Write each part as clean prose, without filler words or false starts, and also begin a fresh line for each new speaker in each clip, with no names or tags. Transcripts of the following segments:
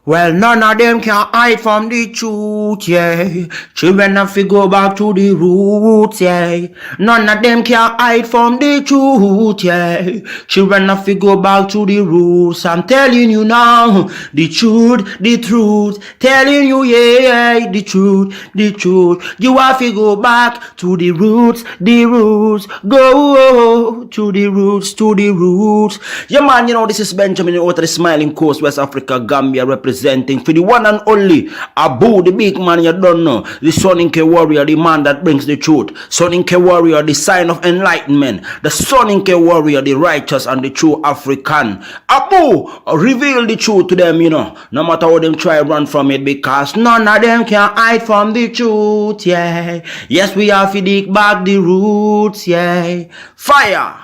Well, none of them can hide from the truth, yeah. Children have to go back to the roots, yeah. None of them can hide from the truth, yeah. Children have to go back to the roots. I'm telling you now, the truth, the truth. Telling you, yeah, the truth, the truth. You have to go back to the roots, the roots. Go to the roots, to the roots. Yeah, man, you know, this is Benjamin out of the Smiling Coast, West Africa, Gambia, representing for the one and only Abu, the big man you don't know, the Soninke warrior, the man that brings the truth. Soninke warrior, the sign of enlightenment. The Soninke warrior, the righteous and the true African. Abu, reveal the truth to them, you know, no matter how them try run from it, because none of them can hide from the truth, yeah. Yes, we have to dig back the roots, yeah. Fire!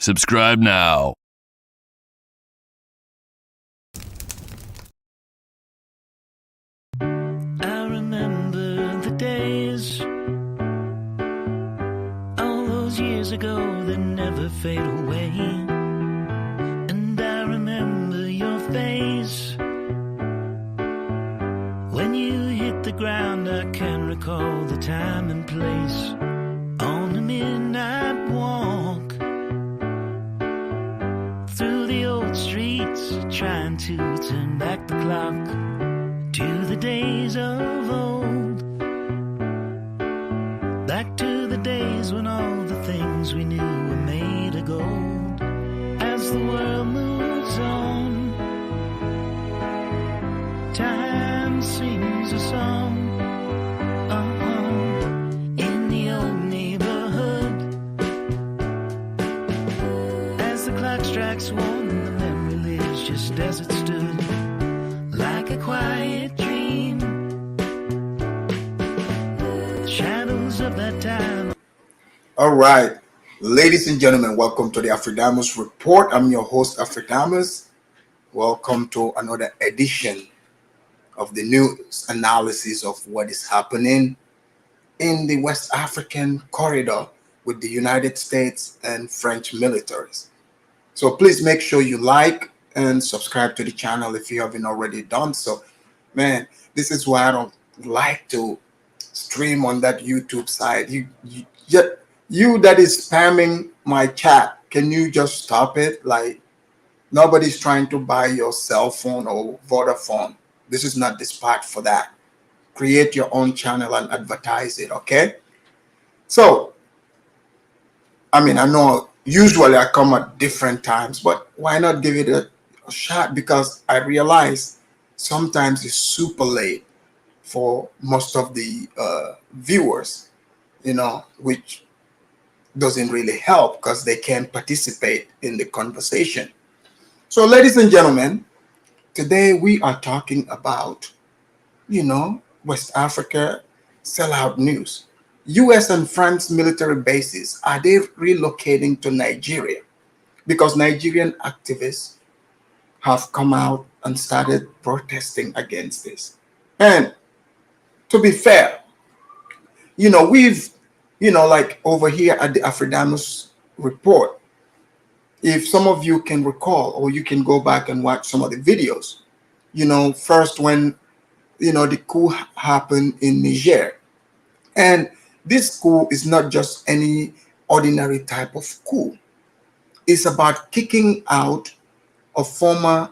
Subscribe now.
I remember the days, all those years ago that never fade away. And I remember your face when you hit the ground. I can recall the time and place on the midnight walk through the old streets, trying to turn back the clock to the days of old, back to the days when all the things we knew were made of gold. As the world moves on, time sings a song. In the old neighborhood, as the clock strikes one, the memory lives just as it stood, like a quiet dream. Shadows of that time.
All right, ladies and gentlemen, welcome to the Afridamus Report. I'm your host, Afridamus. Welcome to another edition of the news analysis of what is happening in the West African corridor with the United States and French militaries. So please make sure you like and subscribe to the channel if you haven't already done so. Man, this is why I don't like to stream on that YouTube side. You that is spamming my chat, can you just stop it? Like, nobody's trying to buy your cell phone or Vodafone. This is not the spot for that. Create your own channel and advertise it, okay? So, I mean, I know usually I come at different times, but why not give it a shot? Because I realize sometimes it's super late for most of the viewers, you know, which doesn't really help because they can't participate in the conversation. So, ladies and gentlemen, today we are talking about, you know, West Africa sellout news. U.S. and France military bases, are they relocating to Nigeria? Because Nigerian activists have come out and started protesting against this. And to be fair, you know, like over here at the Afridamus Report, if some of you can recall, or you can go back and watch some of the videos, you know, first when, you know, the coup happened in Niger. And this coup is not just any ordinary type of coup. It's about kicking out a former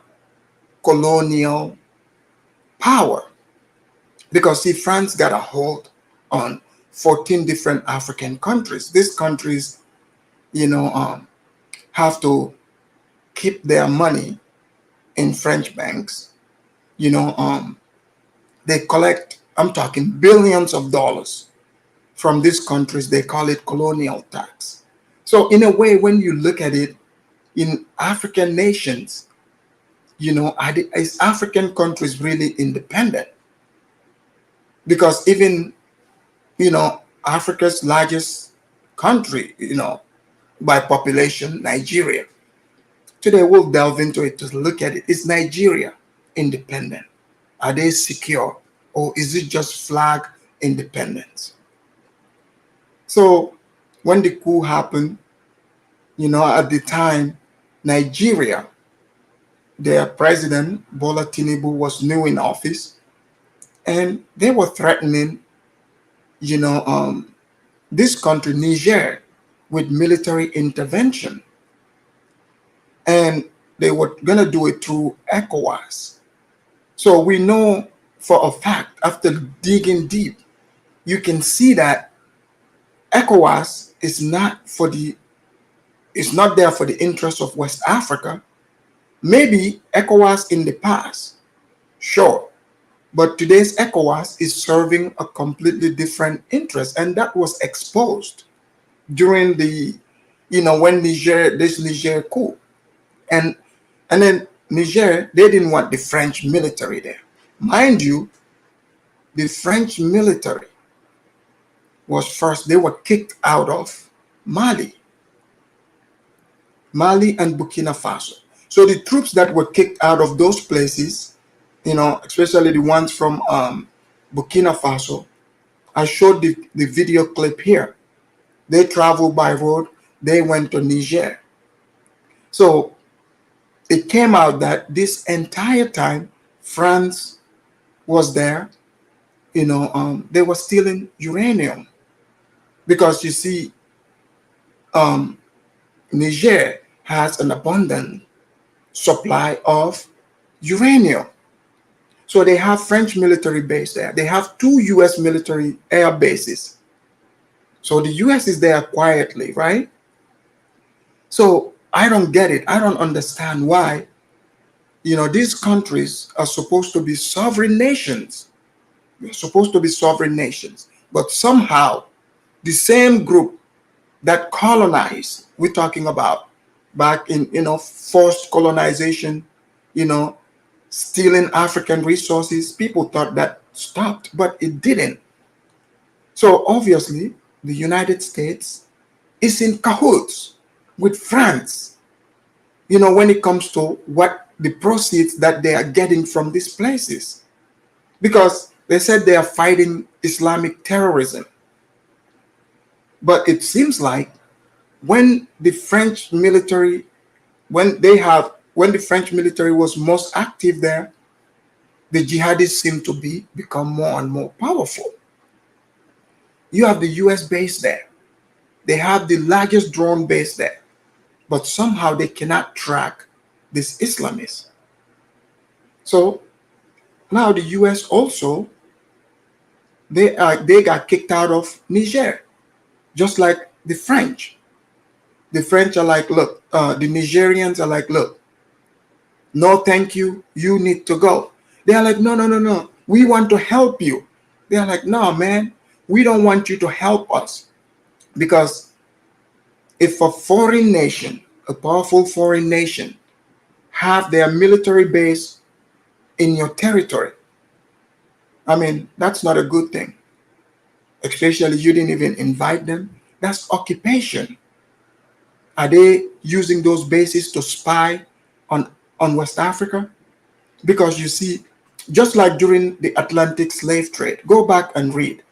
colonial power. Because see, France got a hold on 14 different African countries. These countries, you know, have to keep their money in French banks. You know, they collect, I'm talking billions of dollars from these countries. They call it colonial tax. So in a way, when you look at it, in African nations, you know, is African countries really independent? Because even, you know, Africa's largest country, you know, by population, Nigeria. Today we'll delve into it to look at it. Is Nigeria independent? Are they secure? Or is it just flag independence? So when the coup happened, you know, at the time, Nigeria their president, Bola Tinubu, was new in office, and they were threatening, you know, this country, Niger, with military intervention. And they were going to do it through ECOWAS. So we know for a fact, after digging deep, you can see that ECOWAS is not there for the interest of West Africa. Maybe ECOWAS in the past, sure, but today's ECOWAS is serving a completely different interest, and that was exposed during when this Niger coup, and then Niger, they didn't want the French military there, mind you. The French military they were kicked out of Mali and Burkina Faso. So the troops that were kicked out of those places, especially the ones from Burkina Faso, I showed the video clip here. They traveled by road, they went to Niger. So it came out that this entire time France was there, they were stealing uranium. Because you see, Niger has an abundant supply of uranium. So they have French military base there. They have 2 U.S. military air bases. So the U.S. is there quietly, right? So I don't get it. I don't understand why, these countries are supposed to be sovereign nations. They're supposed to be sovereign nations. But somehow, the same group that colonized, we're talking about back in, forced colonization, stealing African resources, people thought that stopped, but it didn't. So obviously, the United States is in cahoots with France, when it comes to what the proceeds that they are getting from these places. Because they said they are fighting Islamic terrorism. But it seems like when the French military was most active there, the jihadists seem to become more and more powerful. You have the US base there. They have the largest drone base there. But somehow they cannot track these Islamists. So now the US also, they got kicked out of Niger, just like the French. The French are like, look, the Nigerians are like, look, no, thank you. You need to go. They are like, no. We want to help you. They are like, no, man, we don't want you to help us. Because if a foreign nation, a powerful foreign nation, have their military base in your territory, I mean, that's not a good thing. Especially you didn't even invite them. That's occupation. Are they using those bases to spy on West Africa? Because you see, just like during the Atlantic slave trade, go back and read.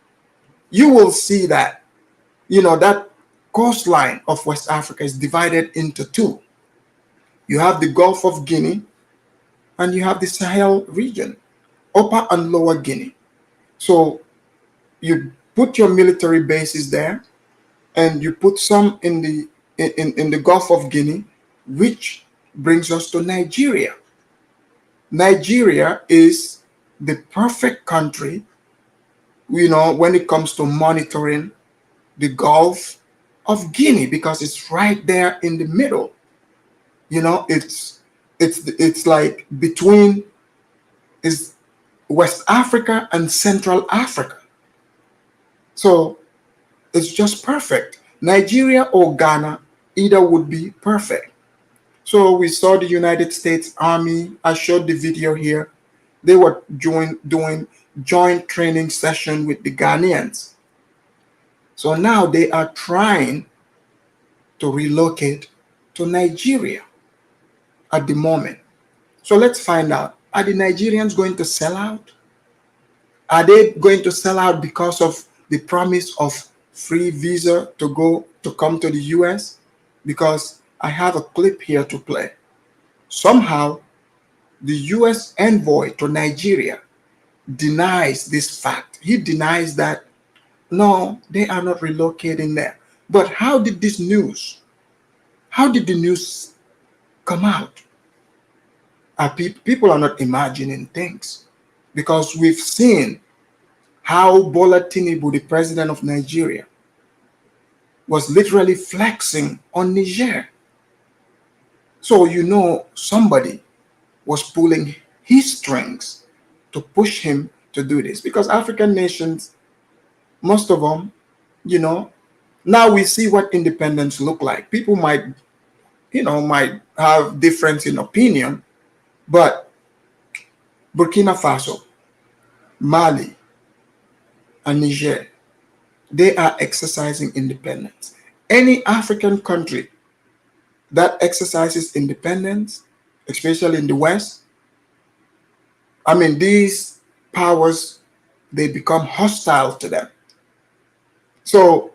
You will see that, that coastline of West Africa is divided into 2. You have the Gulf of Guinea and you have the Sahel region, Upper and Lower Guinea. So you put your military bases there and you put some in the Gulf of Guinea, which brings us to Nigeria. Nigeria is the perfect country, when it comes to monitoring the Gulf of Guinea, because it's right there in the middle. It's like between is West Africa and Central Africa. So it's just perfect. Nigeria or Ghana, either would be perfect. So we saw the United States Army. I showed the video here. They were doing joint training session with the Ghanaians. So now they are trying to relocate to Nigeria at the moment. So let's find out. Are the Nigerians going to sell out? Are they going to sell out because of the promise of free visa to come to the US? Because I have a clip here to play. Somehow the U.S. envoy to Nigeria denies this fact. He denies that, no, they are not relocating there. But how did the news come out? People are not imagining things, because we've seen how Bola Tinubu, the president of Nigeria, was literally flexing on Niger. So somebody was pulling his strings to push him to do this, because African nations, most of them, you know, now we see what independence look like. People might have difference in opinion, but Burkina Faso, Mali, and Niger, they are exercising independence. Any African country that exercises independence, especially in the West, I mean, these powers, they become hostile to them. So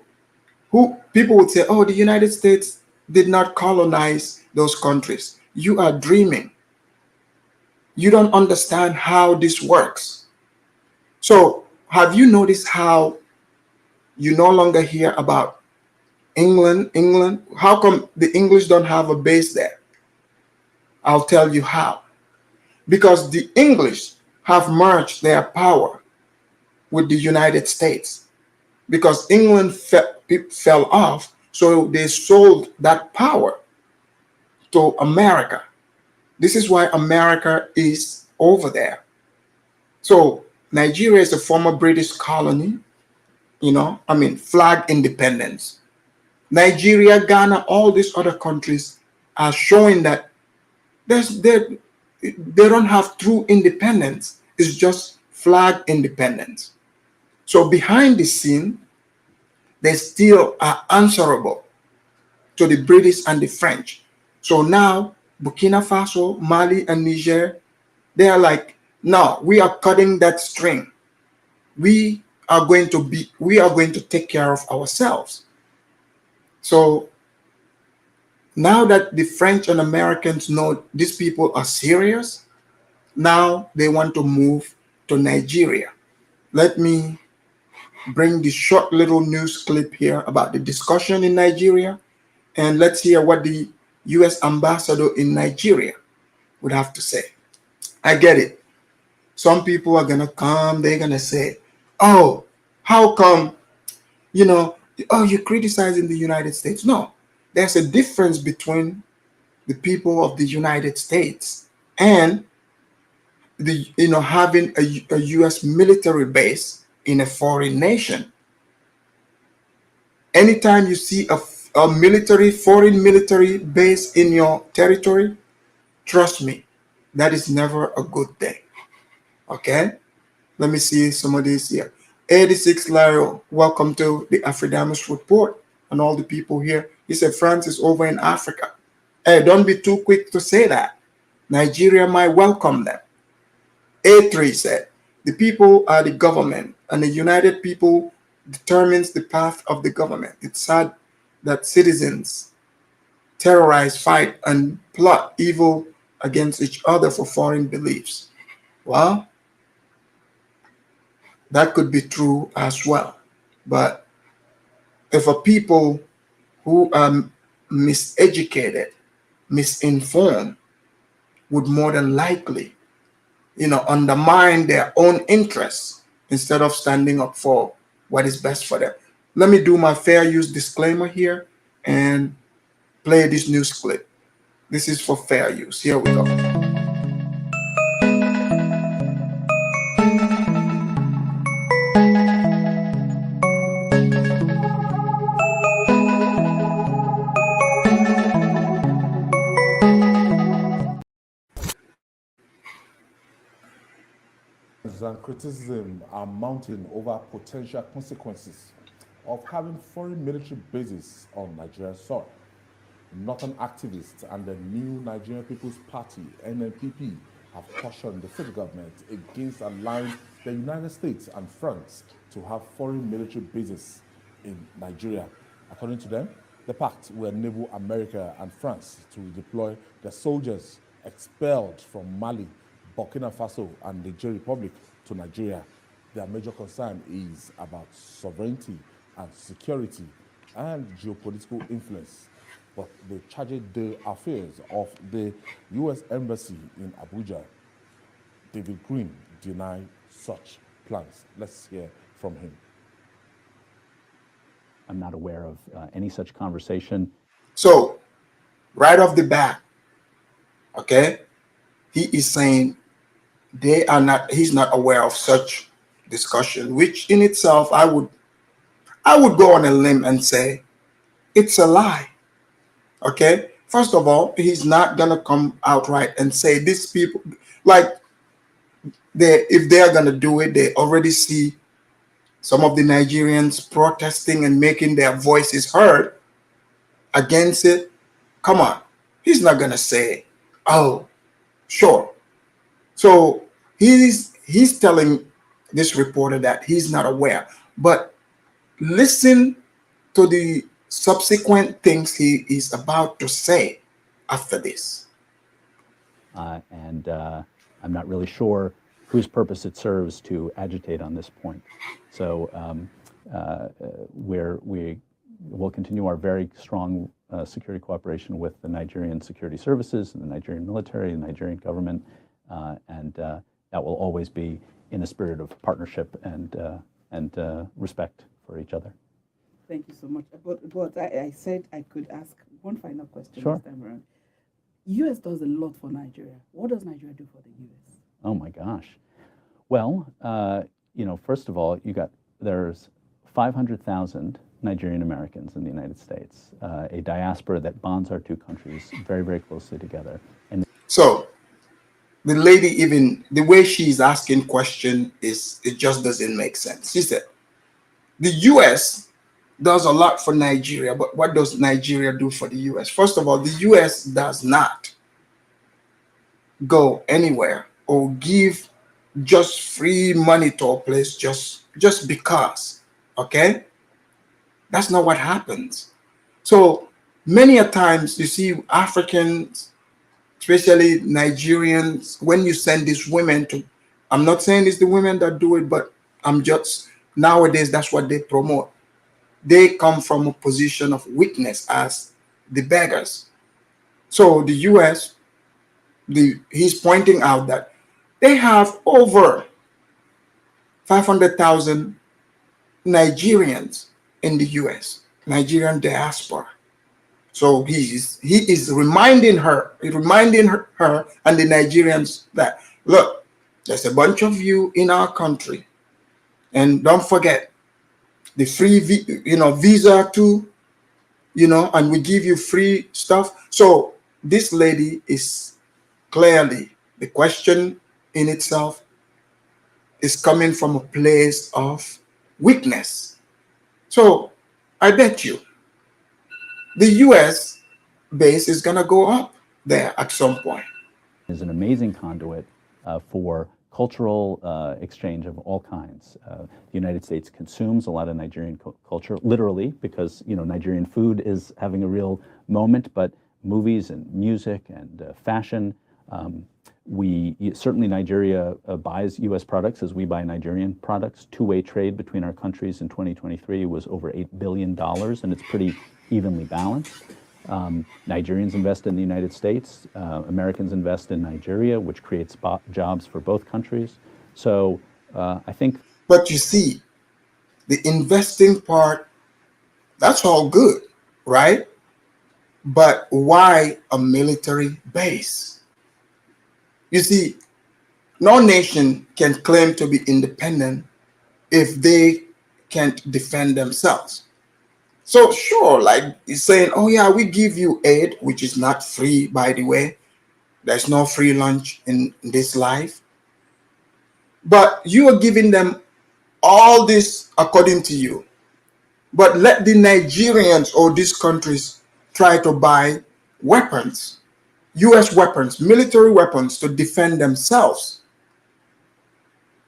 who people would say, oh, the United States did not colonize those countries. You are dreaming. You don't understand how this works. So have you noticed how you no longer hear about England? How come the English don't have a base there? I'll tell you how. Because the English have merged their power with the United States. Because England fell off, so they sold that power to America. This is why America is over there. So Nigeria is a former British colony, flag independence. Nigeria, Ghana, all these other countries are showing that they don't have true independence. It's just flag independence. So behind the scene, they still are answerable to the British and the French. So now Burkina Faso, Mali, and Niger, they are like, no, we are cutting that string. We are going to take care of ourselves. So now that the French and Americans know these people are serious, now they want to move to Nigeria. Let me bring this short little news clip here about the discussion in Nigeria, and let's hear what the U.S. ambassador in Nigeria would have to say. I get it. Some people are going to come, they're going to say, oh, how come, you're criticizing the United States. No, there's a difference between the people of the United States and having a U.S. military base in a foreign nation. Anytime you see a foreign military base in your territory, trust me, that is never a good thing. Okay? Let me see some of these here. 86 Laro, welcome to the Afridamus report, and all the people here. He said France is over in Africa. Hey, don't be too quick to say that. Nigeria might welcome them. A3 said, the people are the government, and the united people determines the path of the government. It's sad that citizens terrorize, fight, and plot evil against each other for foreign beliefs. Well, that could be true as well. But if a people who are miseducated, misinformed, would more than likely, undermine their own interests instead of standing up for what is best for them. Let me do my fair use disclaimer here and play this news clip. This is for fair use. Here we go.
And criticism are mounting over potential consequences of having foreign military bases on Nigerian soil. Northern activists and the new Nigerian People's Party, NNPP, have cautioned the federal government against allowing the United States and France to have foreign military bases in Nigeria. According to them, the pact will enable America and France to deploy their soldiers expelled from Mali Burkina Faso and the Niger Republic to Nigeria. Their major concern is about sovereignty and security and geopolitical influence. But the charged affairs of the U.S. Embassy in Abuja, David Green denied such plans. Let's hear from him.
I'm not aware of any such conversation.
So, right off the bat, okay, he is saying he's not aware of such discussion, which in itself I would go on a limb and say it's a lie. Okay, first of all, he's not gonna come outright and say these people, like, if they are gonna do it, they already see some of the Nigerians protesting and making their voices heard against it. Come on, he's not gonna say, oh, sure. So he's telling this reporter that he's not aware, but listen to the subsequent things he is about to say after this.
And I'm not really sure whose purpose it serves to agitate on this point. So we will continue our very strong security cooperation with the Nigerian security services and the Nigerian military and the Nigerian government, and that will always be in a spirit of partnership and respect for each other.
Thank you so much. But I said I could ask one final question
Sure.
this time around. U.S. does a lot for Nigeria. What does Nigeria do for the U.S.?
Oh my gosh. Well, first of all, there's 500,000 Nigerian Americans in the United States, a diaspora that bonds our two countries very, very closely together. And
so the lady, even the way she's asking question it just doesn't make sense. She said, the U.S. does a lot for Nigeria, but what does Nigeria do for the U.S.? First of all, the U.S. does not go anywhere or give just free money to a place just because, okay? That's not what happens. So many a times you see Africans, especially Nigerians, when you send these women to, I'm not saying it's the women that do it, but nowadays that's what they promote. They come from a position of weakness as the beggars. So the U.S., he's pointing out that they have over 500,000 Nigerians in the U.S., Nigerian diaspora. So he is reminding her and the Nigerians that, look, there's a bunch of you in our country, and don't forget the free visa too, and we give you free stuff. So this lady is clearly, the question in itself is coming from a place of weakness. So I bet you the U.S. base is going to go up there at some point.
is an amazing conduit for cultural exchange of all kinds. The United States consumes a lot of Nigerian culture, literally, because Nigerian food is having a real moment, but movies and music and fashion. Certainly Nigeria buys U.S. products as we buy Nigerian products. Two-way trade between our countries in 2023 was over $8 billion, and it's pretty evenly balanced. Nigerians invest in the United States. Americans invest in Nigeria, which creates jobs for both countries. So I think.
But you see, the investing part, that's all good, right? But why a military base? You see, no nation can claim to be independent if they can't defend themselves. So sure, like he's saying, oh yeah, we give you aid, which is not free, by the way. There's no free lunch in this life. But you are giving them all this according to you. But let the Nigerians or these countries try to buy weapons, U.S. weapons, military weapons to defend themselves.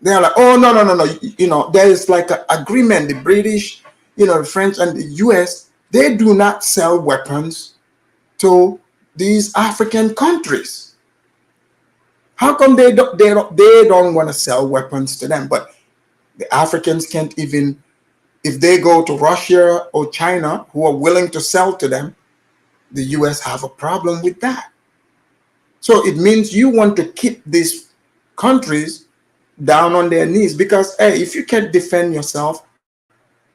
They're like, oh, no. There is like an agreement. The British, the French and the U.S., they do not sell weapons to these African countries. How come they don't want to sell weapons to them? But the Africans can't even, if they go to Russia or China, who are willing to sell to them, the US have a problem with that. So it means you want to keep these countries down on their knees, because hey, if you can't defend yourself,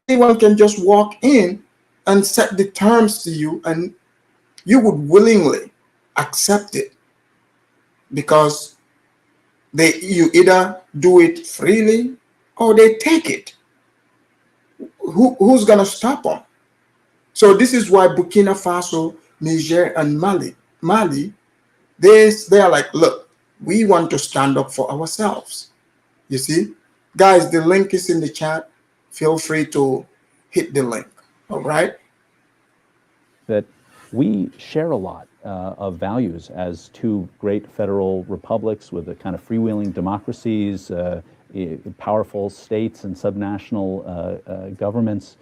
anyone can just walk in and set the terms to you, and you would willingly accept it, because you either do it freely or they take it. Who's gonna stop them? So this is why Burkina Faso, Niger, and Mali, they are like, look, we want to stand up for ourselves. You see, guys, the link is in the chat. Feel free to hit the link. All right.
That we share a lot of values as two great federal republics with a kind of freewheeling democracies, powerful states and subnational governments.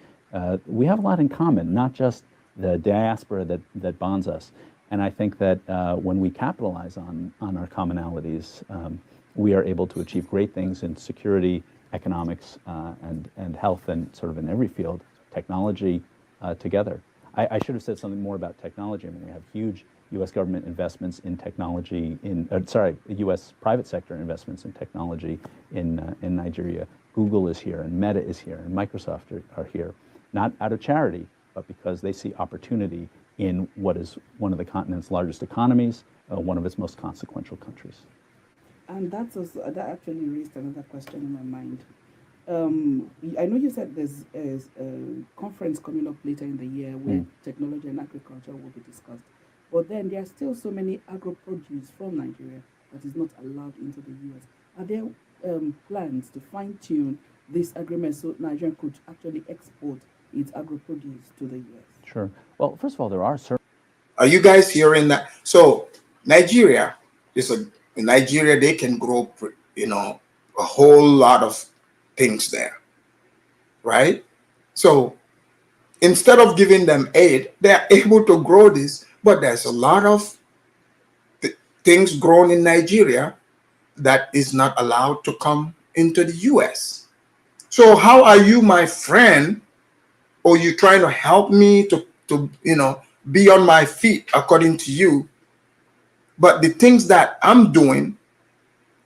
We have a lot in common, not just the diaspora that bonds us. And I think that when we capitalize on our commonalities, we are able to achieve great things in security, economics, and health, and sort of in every field, technology together. I should have said something more about technology. I mean, we have huge U.S. government investments in technology, U.S. private sector investments in technology in Nigeria. Google is here, and Meta is here, and Microsoft are here, not out of charity, but because they see opportunity in what is one of the continent's largest economies, one of its most consequential countries.
And that actually raised another question in my mind. I know you said there's a conference coming up later in the year where technology and agriculture will be discussed. But then there are still so many agro-produce from Nigeria that is not allowed into the U.S. Are there plans to fine-tune this agreement so Nigeria could actually export its agro-produce to the U.S.?
Sure. Well, first of all, there are certain...
Are you guys hearing that? So Nigeria in Nigeria, they can grow, a whole lot of things there, right? So instead of giving them aid, they're able to grow this, but there's a lot of things grown in Nigeria that is not allowed to come into the US. So how are you, my friend, or you trying to help me to be on my feet according to you, but the things that I'm doing,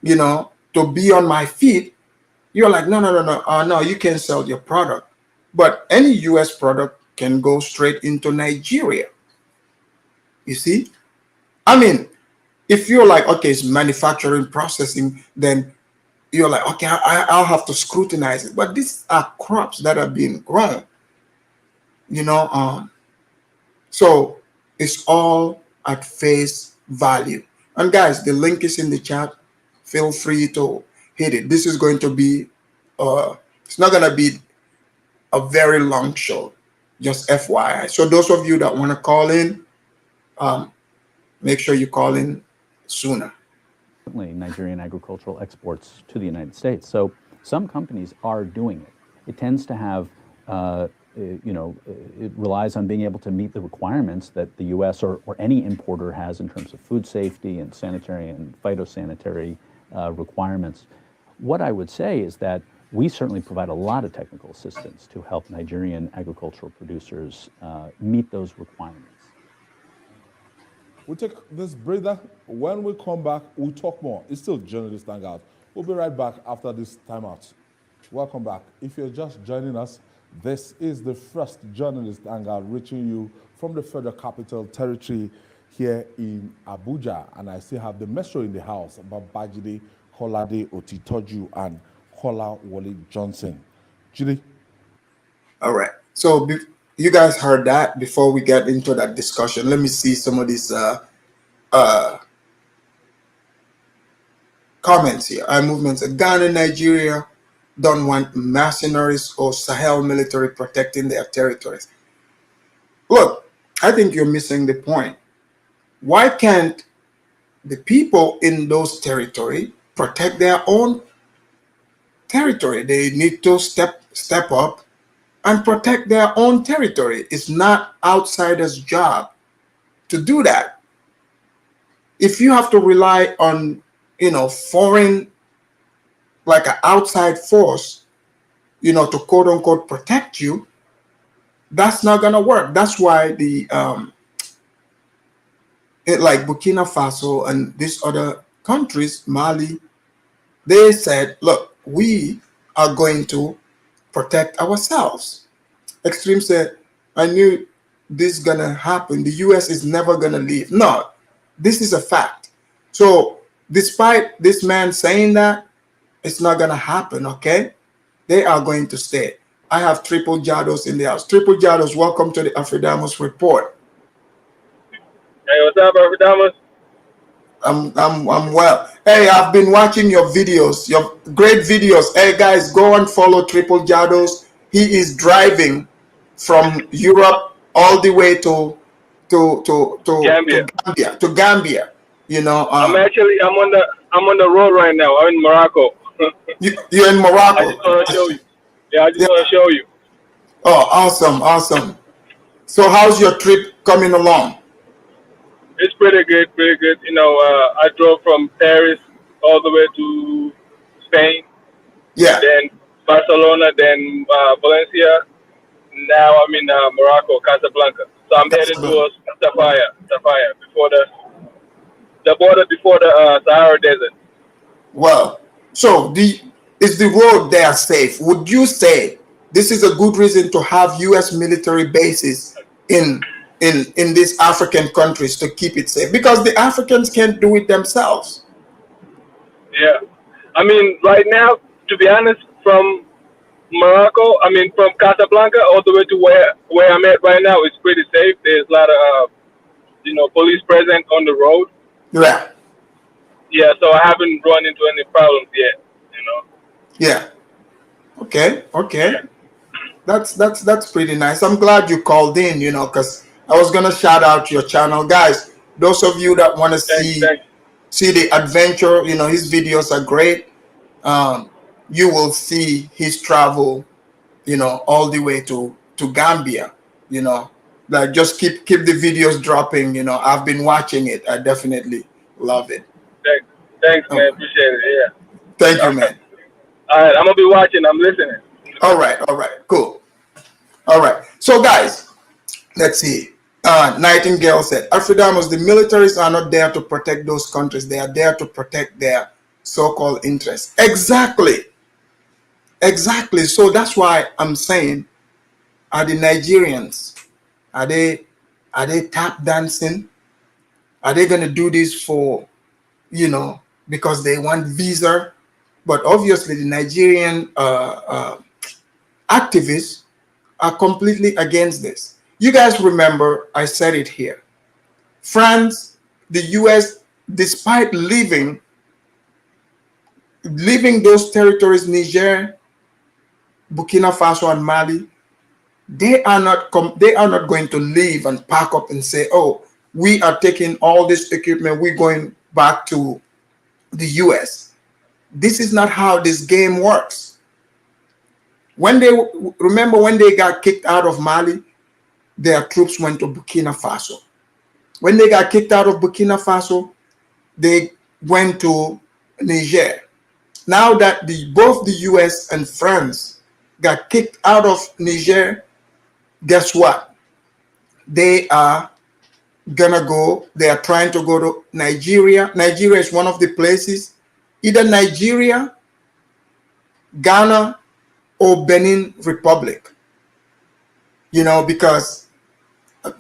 to be on my feet, you're like, no, you can't sell your product. But any US product can go straight into Nigeria. You see? I mean, if you're like, okay, it's manufacturing, processing, then you're like, okay, I'll have to scrutinize it. But these are crops that are being grown, so it's all at face value. And guys, the link is in the chat. Feel free to hit it. This is going to be, it's not going to be a very long show, just FYI. So those of you that want to call in, make sure you call in sooner.
Nigerian agricultural exports to the United States. So some companies are doing it. It tends to have, it relies on being able to meet the requirements that the U.S. or any importer has in terms of food safety and sanitary and phytosanitary requirements. What I would say is that we certainly provide a lot of technical assistance to help Nigerian agricultural producers meet those requirements.
We'll take this breather. When we come back, we'll talk more. It's still Journalist Hangout. We'll be right back after this timeout. Welcome back. If you're just joining us, this is the first Journalist Hangout reaching you from the Federal Capital Territory here in Abuja. And I still have the metro in the house, Babajide Kolade Otitoju and Kola Wole Johnson. Julie?
All right. So you guys heard that. Before we get into that discussion, let me see some of these comments here. Our movements in Ghana, Nigeria don't want mercenaries or Sahel military protecting their territories. Look, I think you're missing the point. Why can't the people in those territories protect their own territory? They need to step up and protect their own territory. It's not outsiders' job to do that. If you have to rely on foreign, like an outside force, to quote unquote protect you, that's not gonna work. That's why like Burkina Faso and these other countries, Mali, they said, look, we are going to protect ourselves. Extreme said, I knew this gonna happen. The US is never gonna leave. No, this is a fact. So despite this man saying that, it's not gonna happen, okay? They are going to stay. I have Triple Jados in the house. Triple Jados, welcome to the Afridamus Report.
Hey, what's up, Afridamus?
I'm well. Hey, I've been watching your videos, your great videos. Hey guys, go and follow Triple Jados. He is driving from Europe all the way to Gambia.
I'm on the road right now. I'm in Morocco.
You're in Morocco.
I just want to show you. Yeah, I just want to show you.
Oh, awesome. So how's your trip coming along?
It's pretty good. I drove from Paris all the way to Spain.
Yeah.
Then Barcelona, then Valencia. Now I'm in Morocco, Casablanca. So I'm headed towards Safaya, before the border before the Sahara Desert.
Well, so is the road there safe? Would you say this is a good reason to have U.S. military bases in these African countries to keep it safe? Because the Africans can't do it themselves.
Yeah. I mean, right now, to be honest, from Morocco, from Casablanca all the way to where I'm at right now, it's pretty safe. There's a lot of, police present on the road.
Yeah.
Yeah, so I haven't run into any problems yet,
Yeah. Okay. Yeah. That's pretty nice. I'm glad you called in, because I was gonna shout out your channel, guys. Those of you that want to see the adventure, his videos are great. You will see his travel, all the way to Gambia. Like just keep the videos dropping. I've been watching it. I definitely love it.
Thanks, man. Appreciate it. Yeah.
Thank you, man.
All right, I'm gonna be watching. I'm listening.
All right, cool. All right, so guys, let's see. Nightingale said, Afridamus, the militaries are not there to protect those countries. They are there to protect their so-called interests. Exactly. So that's why I'm saying, are the Nigerians, are they tap dancing? Are they going to do this for, because they want visa? But obviously the Nigerian activists are completely against this. You guys remember, I said it here. France, the US, despite leaving those territories, Niger, Burkina Faso, and Mali, they are not going to leave and pack up and say, oh, we are taking all this equipment, we're going back to the US. This is not how this game works. When they got kicked out of Mali, their troops went to Burkina Faso. When they got kicked out of Burkina Faso, they went to Niger. Now that both the US and France got kicked out of Niger, guess what? They are trying to go to Nigeria. Nigeria is one of the places, either Nigeria, Ghana, or Benin Republic. Because,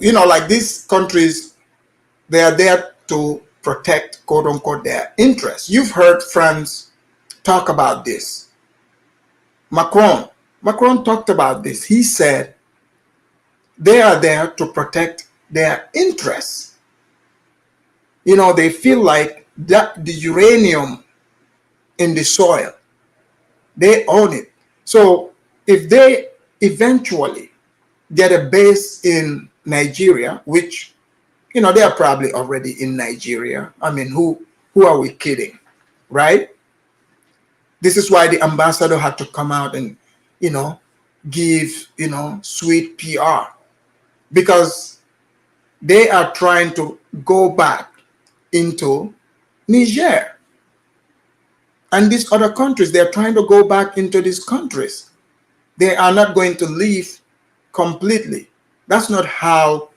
like these countries, they are there to protect, quote unquote, their interests. You've heard France talk about this. Macron talked about this. He said they are there to protect their interests. They feel like that the uranium in the soil, they own it. So if they eventually get a base in Nigeria, which, they are probably already in Nigeria. Who are we kidding, right? This is why the ambassador had to come out and, give, sweet PR, because they are trying to go back into Niger. And these other countries, they're trying to go back into these countries. They are not going to leave completely. That's not how,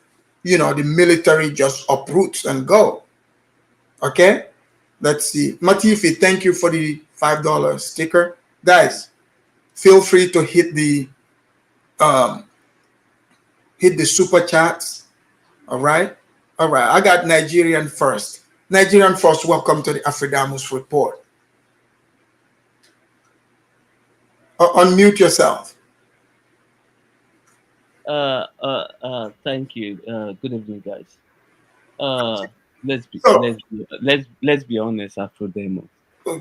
the military just uproots and go. Okay? Let's see. Matifi, thank you for the $5 sticker. Guys, feel free to hit the super chats. All right. I got Nigerian first. Nigerian first. Welcome to the Afridamus report. Unmute yourself.
Thank you. Good evening, guys. Let's be honest, Afrodemo.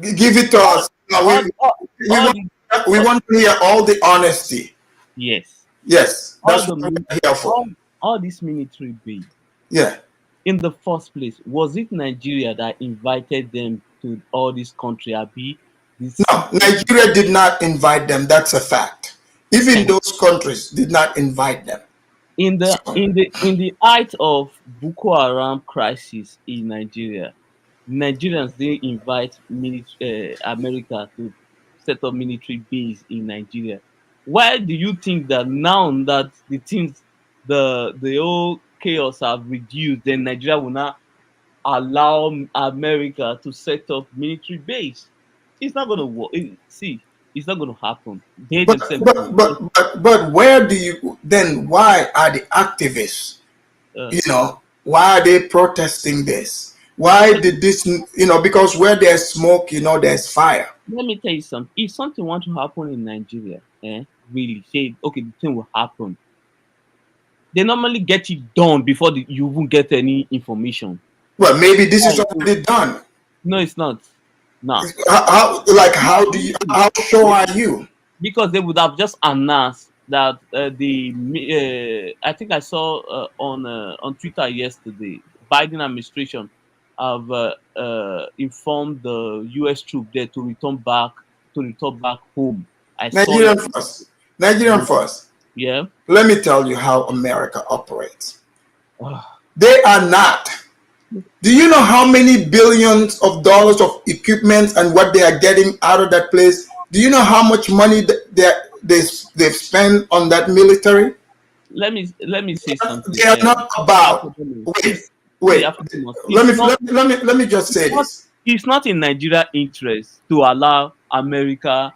Give it to us. No, we want to hear all the honesty.
Yes.
Yes. That's what we're here for.
All this military base.
Yeah.
In the first place, was it Nigeria that invited them to all this country?
No, Nigeria did not invite them. That's a fact. Even those countries did not invite them.
In the height of Boko Haram crisis in Nigeria, Nigerians didn't invite America to set up military base in Nigeria. Why do you think that now that the whole chaos have reduced, then Nigeria will not allow America to set up military base? It's not going to work. It's not going to happen.
But where do you then? Why are the activists? Why are they protesting this? Why did this? Because where there's smoke, there's fire.
Let me tell you something. If something wants to happen in Nigeria, really say, okay, the thing will happen. They normally get it done before you even get any information.
Well, maybe this is already done.
No, it's not. No.
How sure are you?
Because they would have just announced that I think I saw on Twitter yesterday, Biden administration have informed the U.S. troops there to return back home.
Nigerian first.
Yeah.
Let me tell you how America operates. They are not. Do you know how many billions of dollars of equipment and what they are getting out of that place? Do you know how much money they've spent on that military?
Let me say something.
They are not about. Wait. Let me just say this.
It's not in Nigeria's interest to allow America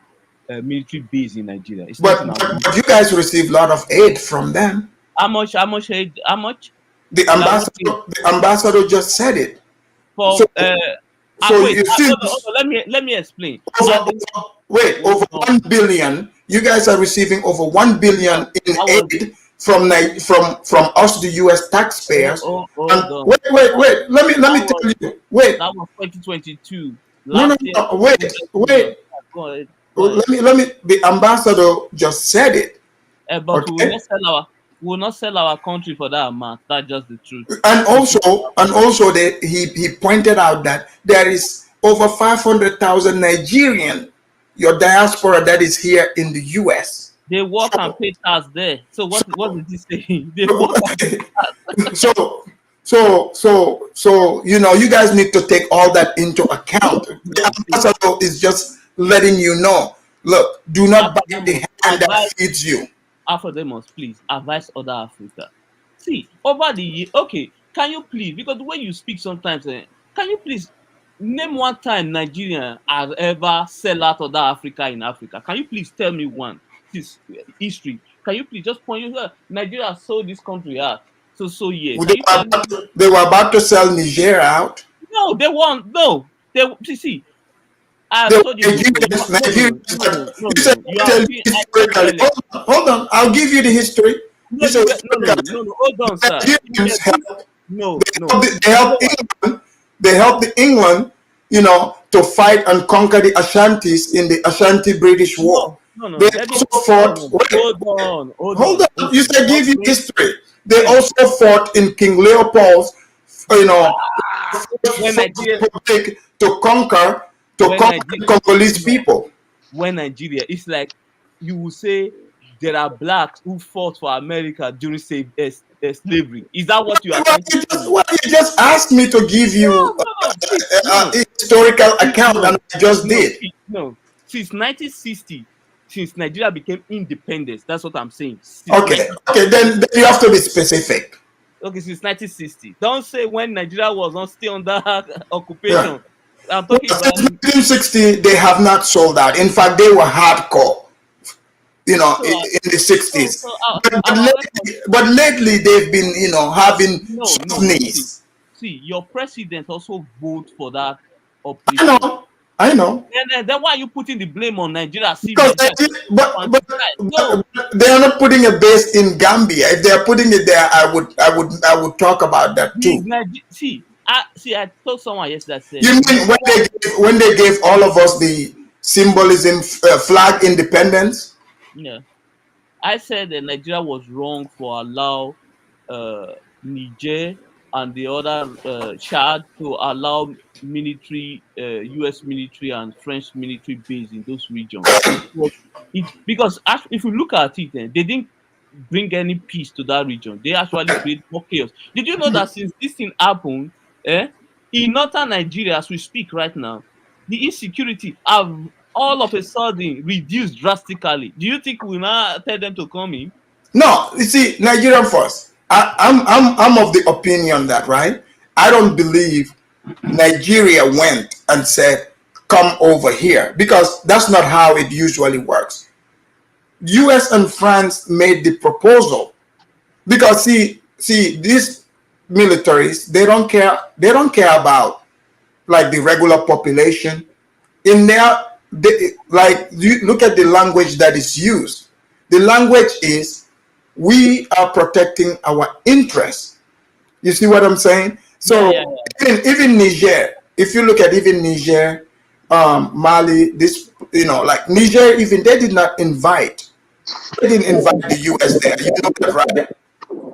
military base in Nigeria.
But you guys receive a lot of aid from them.
How much aid? How much?
The ambassador just said it.
Hold on, let me explain.
Over 1 billion. You guys are receiving over 1 billion in aid from us, the U.S. taxpayers. Wait. Let me tell you. Wait.
That was 2022.
No. Wait. Let me. The ambassador just said it.
But we will not sell our country for that amount. That's just the truth.
And also, he pointed out that there is over 500,000 Nigerian, your diaspora that is here in the U.S.
They work and pay tax there. So what did he say? They work and pay tax.
So you guys need to take all that into account. The ambassador is just letting you know. Look, do not bite the hand that feeds you.
Afrodemus, please advise other Africa. See, over the year, okay, can you please, because the way you speak sometimes, can you please name one time Nigeria has ever sell out other Africa in Africa? Can you please tell me one? This history. Can you please just point out Nigeria sold this country out? So yes.
They were about to sell Niger out.
No, they won't. No, see.
Hold on, I'll give you the history.
No, hold on, sir.
They helped England, to fight and conquer the Ashantis in the Ashanti British War. They also fought. Hold on. You said give you history. They also fought in King Leopold's, to conquer Congolese people.
When Nigeria, it's like you will say there are blacks who fought for America during slavery. Is that what you are saying?
You just asked me to give you historical account,
no,
and I just
no,
did.
see, no. Since 1960, since Nigeria became independent, that's what I'm saying. Since
Okay,
19,
okay, then you have to be specific.
okay, since 1960. Don't say when Nigeria was not still under
Yeah.
occupation. I'm
Well,
talking about
since 1960, they have not sold out. In fact, they were hardcore,
so
in the 60s.
our record.
But lately, they've been, having
No,
soft
no. See,
knees.
see, your president also vote for that
I
upliftment.
know, I know.
Then why are you putting the blame on Nigeria? See,
Because
Nigeria no.
they are not putting a base in Gambia. If they are putting it there, I would talk about that too.
See, I told someone yesterday. I said,
You mean when they gave all of us the symbolism, flag independence?
yeah, I said that Nigeria was wrong for allow Niger and the other Chad to allow military, U.S. military and French military base in those regions. Because if you look at it, they didn't bring any peace to that region. They actually create more chaos. Did you know that since this thing happened, eh, in northern Nigeria, as we speak right now, the insecurity have all of a sudden reduced drastically. Do you think we now tell them to come in?
No, you see, Nigerian first. I'm of the opinion that, right. I don't believe Nigeria went and said, "Come over here," because that's not how it usually works. U.S. and France made the proposal because see these militaries, they don't care about like the regular population in there. Like, you look at the language that is used. The language is, we are protecting our interests. You see what I'm saying?
Yeah,
So
yeah, yeah.
even Niger, if you look at even Niger, Mali, this, like Niger, even they didn't invite the US there. You know that, right?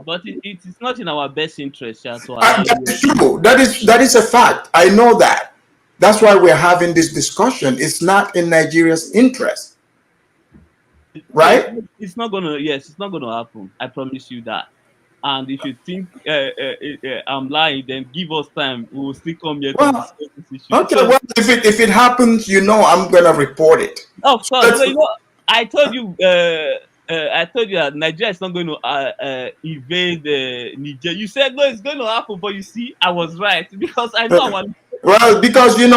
But it is not in our best interest, yeah, to allow
And that
you.
is true. That is a fact. I know that. That's why we're having this discussion. It's not in Nigeria's interest,
So
right?
it's not gonna. Yes, it's not gonna happen. I promise you that. And if you think I'm lying, then give us time. We will still come here to
Well,
discuss this issue.
okay.
So,
Well, if it happens, I'm gonna report it.
of
So
course,
let's.
so, I told you. I told you that Nigeria is not going to invade Niger. You said no, it's going to happen, but you see, I was right because I know our.
Well, because when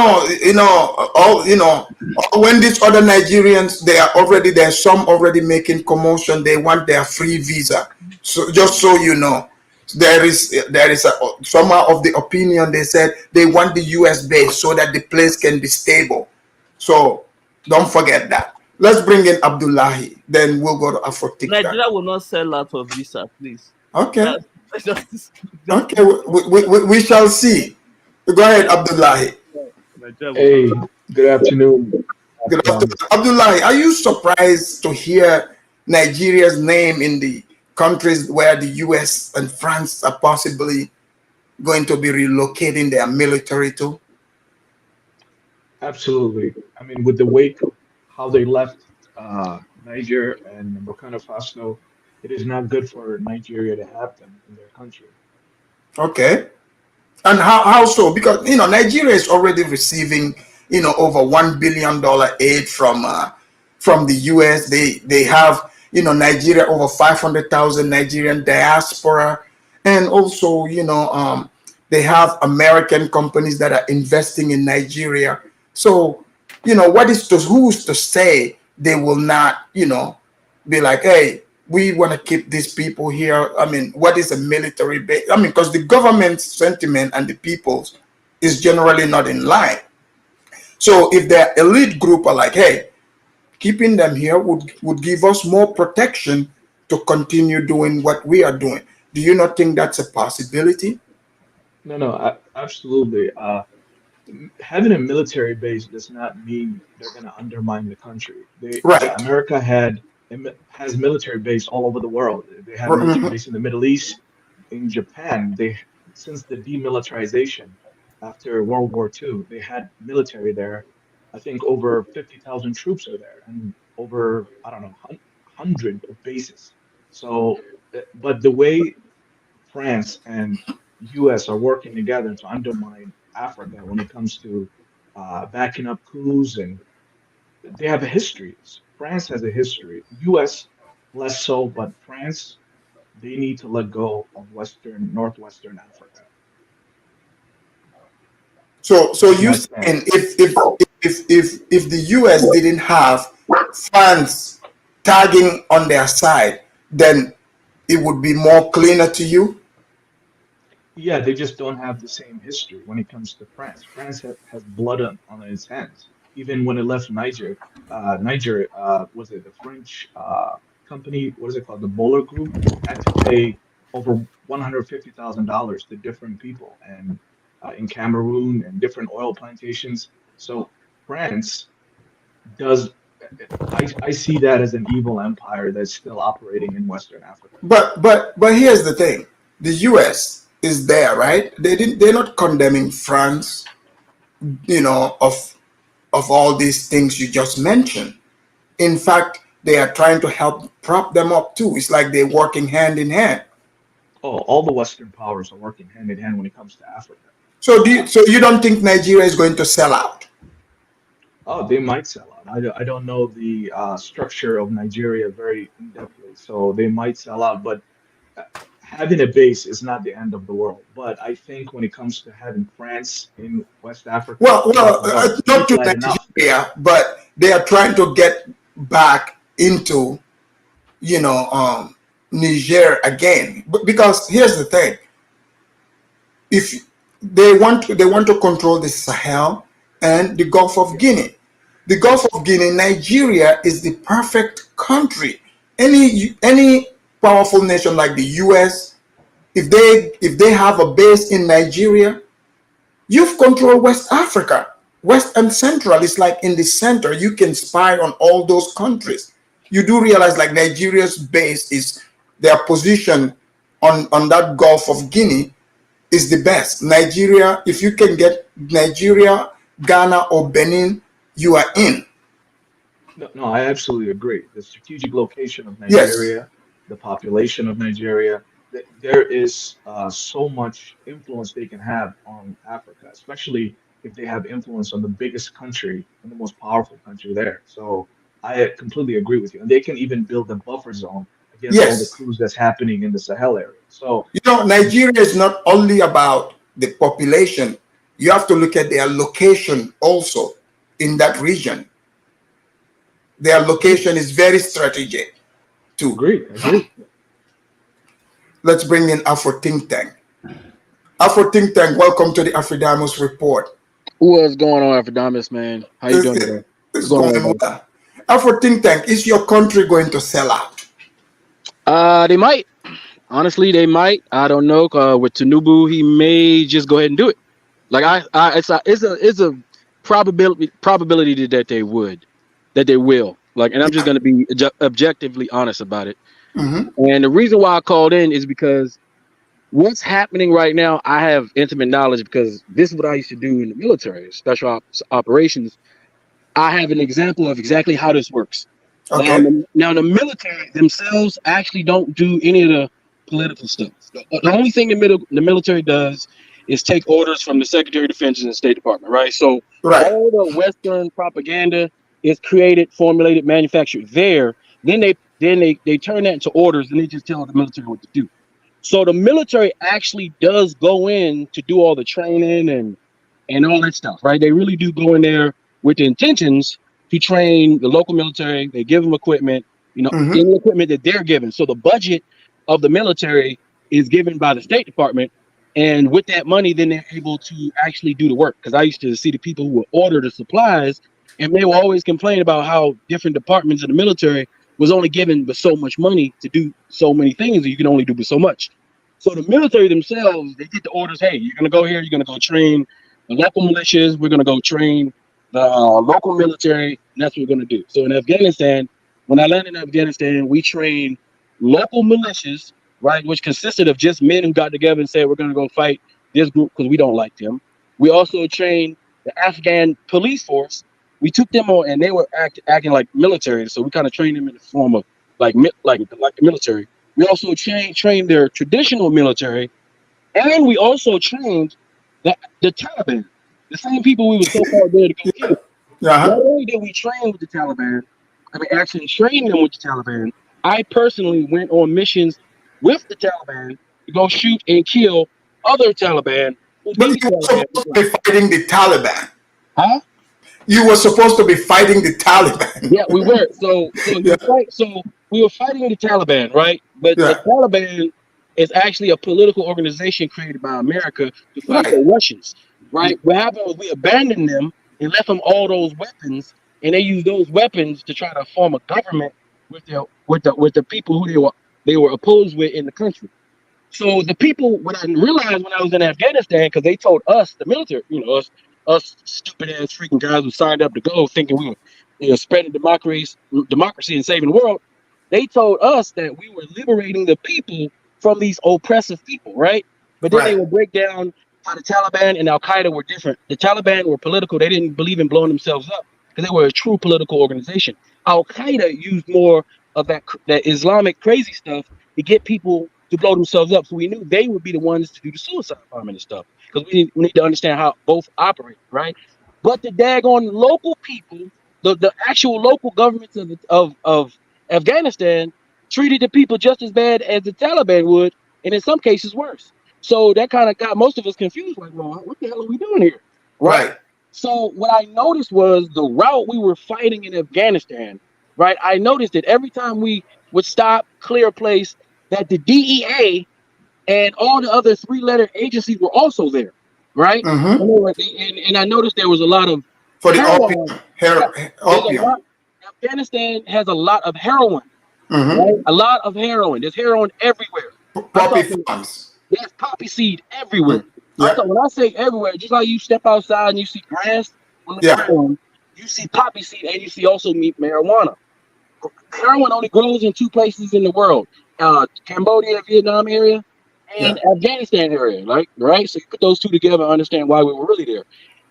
these other Nigerians, they are already there's some already making commotion. They want their free visa. So just so you know, there is some of the opinion, they said they want the U.S. base so that the place can be stable. So don't forget that. Let's bring in Abdullahi. Then we'll go to Afotikta.
Nigeria will not sell out of visa, please.
Okay.
That's just
Okay. We shall see. Go ahead, Abdullahi.
Nigeria will not.
Hey, good afternoon,
Good
Afghan.
afternoon. Abdullahi, are you surprised to hear Nigeria's name in the countries where the US and France are possibly going to be relocating their military to?
Absolutely. I mean, with the wake of how they left Niger and Burkina Faso, it is not good for Nigeria to have them in their country.
Okay. And how so? Because Nigeria is already receiving over $1 billion aid from the US. They have Nigeria over 500,000 Nigerian diaspora, and also they have American companies that are investing in Nigeria. So who's to say they will not be like, hey, we want to keep these people here. I mean, what is a military base? I mean, because the government's sentiment and the people's is generally not in line. So if their elite group are like, hey, keeping them here would give us more protection to continue doing what we are doing. Do you not think that's a possibility?
No, no, absolutely. Having a military base does not mean they're going to undermine the country.
Right.
America has military base all over the world. They had military
Mhm.
base in the Middle East, in Japan. They since the demilitarization after World War II, they had military there. I think over 50,000 troops are there, and over I don't know 100 of bases. So, but the way France and U.S. are working together to undermine Africa when it comes to backing up coups, and they have a history. France has a history. U.S. less so, but France, they need to let go of Northwestern Africa.
So
That's
you
my
saying
stance.
if the US didn't have France tagging on their side, then it would be more cleaner to you?
Yeah, they just don't have the same history when it comes to France. France has blood on its hands. Even when it left Niger, was it the French company? What is it called? The Bowler Group had to pay over $150,000 to different people, and in Cameroon and different oil plantations. So France does. I see that as an evil empire that's still operating in Western Africa.
But here's the thing. The US is there, right? They're not condemning France, of all these things you just mentioned. In fact, they are trying to help prop them up too. It's like they're working hand in hand.
Oh, all the Western powers are working hand in hand when it comes to Africa.
So you don't think Nigeria is going to sell out?
Oh, they might sell out. I don't know the structure of Nigeria very in-depthly, so they might sell out, but uh, having a base is not the end of the world. But I think when it comes to having France in West Africa, well,
Not to
people had enough.
Nigeria, but they are trying to get back into, you know, um, Niger again. But because here's the thing: if they want to control the Sahel and the Gulf of
Yeah.
Guinea. The Gulf of Guinea, Nigeria is the perfect country. Any powerful nation like the US, if they have a base in Nigeria, you've controlled West Africa. West and Central is like in the center. You can spy on all those countries. You do realize like Nigeria's base is their position on that Gulf of Guinea is the best. Nigeria, if you can get Nigeria, Ghana, or Benin, you are in.
No, no, I absolutely agree. The strategic location of
Yes,
Nigeria, the population of Nigeria, there is so much influence they can have on Africa, especially if they have influence on the biggest country and the most powerful country there. So I completely agree with you. And they can even build a buffer zone against all the
yes.
coups that's happening in the Sahel area. So
Nigeria is not only about the population. You have to look at their location also in that region. Their
agreed,
location is very strategic too.
agreed.
Let's bring in Afro Think Tank. Afro Think Tank, welcome to the Afridamus Report.
What's going on, Afrodamus, man? How you doing today?
It's
What's going on,
going
everybody?
well. Afro Think Tank, is your country going to sell out?
They might. Honestly, they might. I don't know. With Tinubu, he may just go ahead and do it. Like it's a probability that they will. Like, and I'm just
Yeah.
gonna be objectively honest about it.
Mm-hmm.
And the reason why I called in is because what's happening right now, I have intimate knowledge because this is what I used to do in the military, special operations. I have an example of exactly how this works.
Okay.
Now the military themselves actually don't do any of the political stuff. The only thing the military does is take orders from the Secretary of Defense and the State Department, right? So
Right.
all the Western propaganda is created, formulated, manufactured there. Then they turn that into orders, and they just tell the military what to do. So the military actually does go in to do all the training and all that stuff, right? They really do go in there with the intentions to train the local military. They give them equipment,
Mm-hmm.
any equipment that they're given. So the budget of the military is given by the State Department. And with that money, then they're able to actually do the work. Because I used to see the people who would order the supplies, and they will always complain about how different departments of the military was only given but so much money to do so many things, and you can only do but so much. So the military themselves, they get the orders, hey, you're going to go here, you're going to go train the local militias, we're going to go train the local military, and that's what we're going to do. So in Afghanistan, when I landed in Afghanistan, we trained local militias, right, which consisted of just men who got together and said, we're going to go fight this group because we don't like them. We also trained the Afghan police force. We took them on, and they were acting like military, so we kind of trained them in the form of like the military. We also trained their traditional military, and we also trained The Taliban, the same people we were so called there to go kill. Not
Uh-huh.
only did we train with the Taliban, I mean, actually train them with the Taliban, I personally went on missions with the Taliban to go shoot and kill other Taliban who
But
these
you were
Taliban were
supposed to
trying.
be fighting the Taliban.
Huh?
You were supposed to be fighting the Taliban.
Yeah, we were. So
Yeah,
you fight. So we were fighting the Taliban, right? But the
yeah,
Taliban is actually a political organization created by America to fight
right,
the Russians, right? What happened was we abandoned them and left them all those weapons, and they used those weapons to try to form a government with the people who they were opposed with in the country. So the people, what I didn't realize when I was in Afghanistan, because they told us, the military, us stupid ass freaking guys who signed up to go, thinking we were, spreading democracy and saving the world. They told us that we were liberating the people from these oppressive people, right? But then they
right,
would break down how the Taliban and Al Qaeda were different. The Taliban were political; they didn't believe in blowing themselves up because they were a true political organization. Al Qaeda used more of that Islamic crazy stuff to get people to blow themselves up. So we knew they would be the ones to do the suicide bombing and stuff because we need to understand how both operate, right? But the daggone local people, the actual local governments of Afghanistan treated the people just as bad as the Taliban would, and in some cases worse. So that kind of got most of us confused, like, well, what the hell are we doing here, right?
right.
So what I noticed was the route we were fighting in Afghanistan, right? I noticed that every time we would stop, clear a place, that the DEA and all the other three-letter agencies were also there, right?
Mm-hmm.
And I noticed there was a lot of
For the
heroin.
opium,
Yeah, there's a
opium.
lot. Afghanistan has a lot of heroin, right?
Mm-hmm.
A lot of heroin. There's heroin everywhere. I'm
Poppy
talking.
farms.
There's poppy seed everywhere. I'm
Yeah,
talking. When I say everywhere, just like you step outside and you see grass on the
yeah,
ground, you see poppy seed and you see also marijuana. Heroin only grows in two places in the world: Cambodia, Vietnam area,
yeah.
and Afghanistan area. Right. So you put those two together, and understand why we were really there.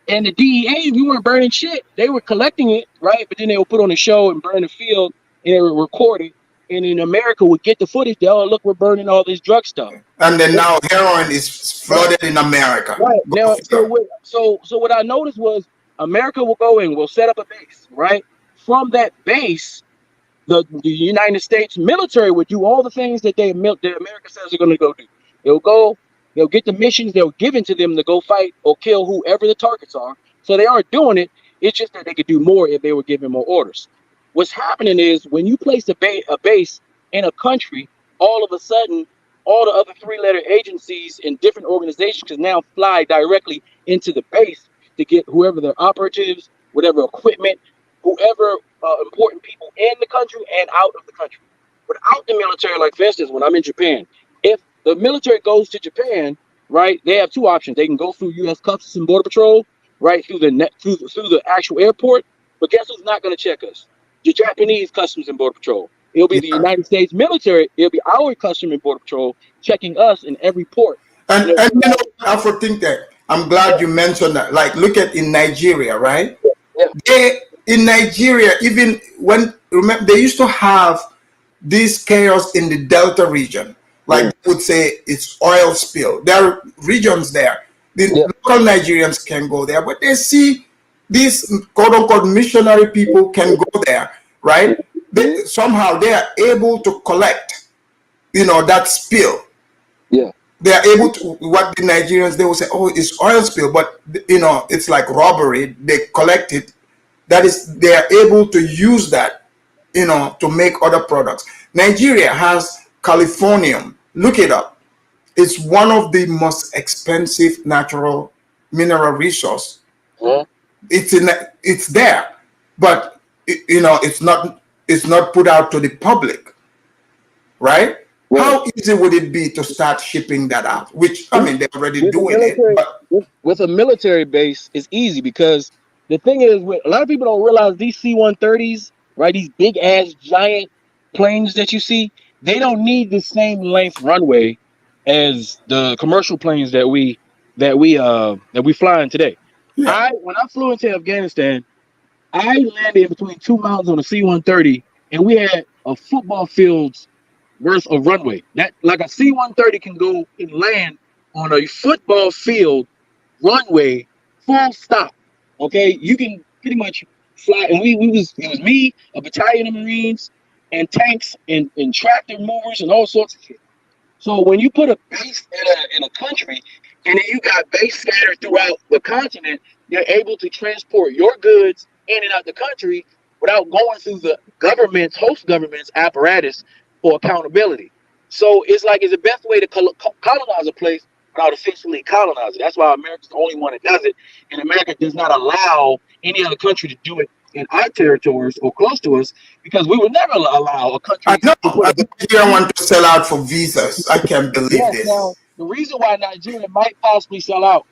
And the DEA, we weren't burning shit. They were collecting it, right? But then they would put on a show and burn the field, and they would record it. And in America, would get the footage. They, oh, look, we're burning all this drug stuff.
And then now heroin is flooded in America.
Right
Go
now,
figure.
so what I noticed was America will go in, will set up a base, right? From that base, the United States military would do all the things that that America says they're going to go do. They'll go, they'll get the missions they'll given to them to go fight or kill whoever the targets are. So they are doing it. It's just that they could do more if they were given more orders. What's happening is when you place a base in a country, all of a sudden, all the other three-letter agencies and different organizations can now fly directly into the base to get whoever their operatives, whatever equipment, whoever important people in the country and out of the country. Without the military, like for instance, when I'm in Japan, if the military goes to Japan, right, they have two options. They can go through U.S. Customs and Border Patrol, right, through the actual airport. But guess who's not going to check us? The Japanese Customs and Border Patrol. It'll be the
Yeah.
United States military. It'll be our Customs and Border Patrol checking us in every port.
And you know, I would think that I'm glad you mentioned that. Like, look at in Nigeria, right?
Yeah.
They in Nigeria, even when remember they used to have this chaos in the Delta region. Like they would say it's oil spill. There are regions there. The local Nigerians can go there, but they see these quote unquote missionary people can go there, right? Somehow they are able to collect, that spill.
Yeah.
They are able to, what the Nigerians, they will say, oh, it's oil spill, but it's like robbery. They collect it. That is, they are able to use that, to make other products. Nigeria has californium. Look it up. It's one of the most expensive natural mineral resource.
Yeah.
It's there, but it's not put out to the public, right? How easy would it be to start shipping that out? Which, I mean, they're already doing it. But
With a military base, it's easy because the thing is, a lot of people don't realize these C-130s, right? These big ass giant planes that you see, they don't need the same length runway as the commercial planes that we fly in today.
yeah,
When I flew into Afghanistan, I landed between 2 mountains on a C-130, and we had a football field's worth of runway. That like a C-130 can go and land on a football field runway, full stop. Okay, you can pretty much fly. And it was me, a battalion of Marines, and tanks and tractor movers and all sorts of shit. So when you put a base in a country, and then you got base scattered throughout the continent, you're able to transport your goods in and out the country without going through the host government's apparatus for accountability. So it's the best way to colonize a place without officially colonizing. That's why America's the only one that does it, and America does not allow any other country to do it in our territories or close to us, because we would never allow a country
I know.
to put
Nigeria want to sell out for visas. I can't believe
Yes,
this.
now the reason why Nigeria might possibly sell out,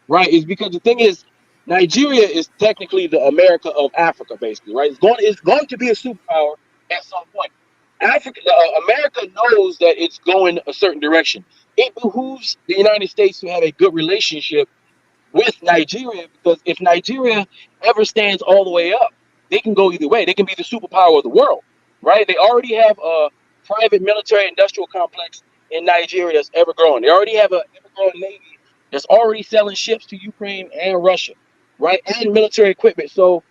right, is because the thing is, Nigeria is technically the America of Africa, basically, right? It's going to be a superpower at some point. America knows that it's going a certain direction. It behooves the United States to have a good relationship with Nigeria, because if Nigeria ever stands all the way up, they can go either way. They can be the superpower of the world, right? They already have a private military industrial complex in Nigeria that's ever growing. They already have an ever growing navy that's already selling ships to Ukraine and Russia, right? And military equipment. So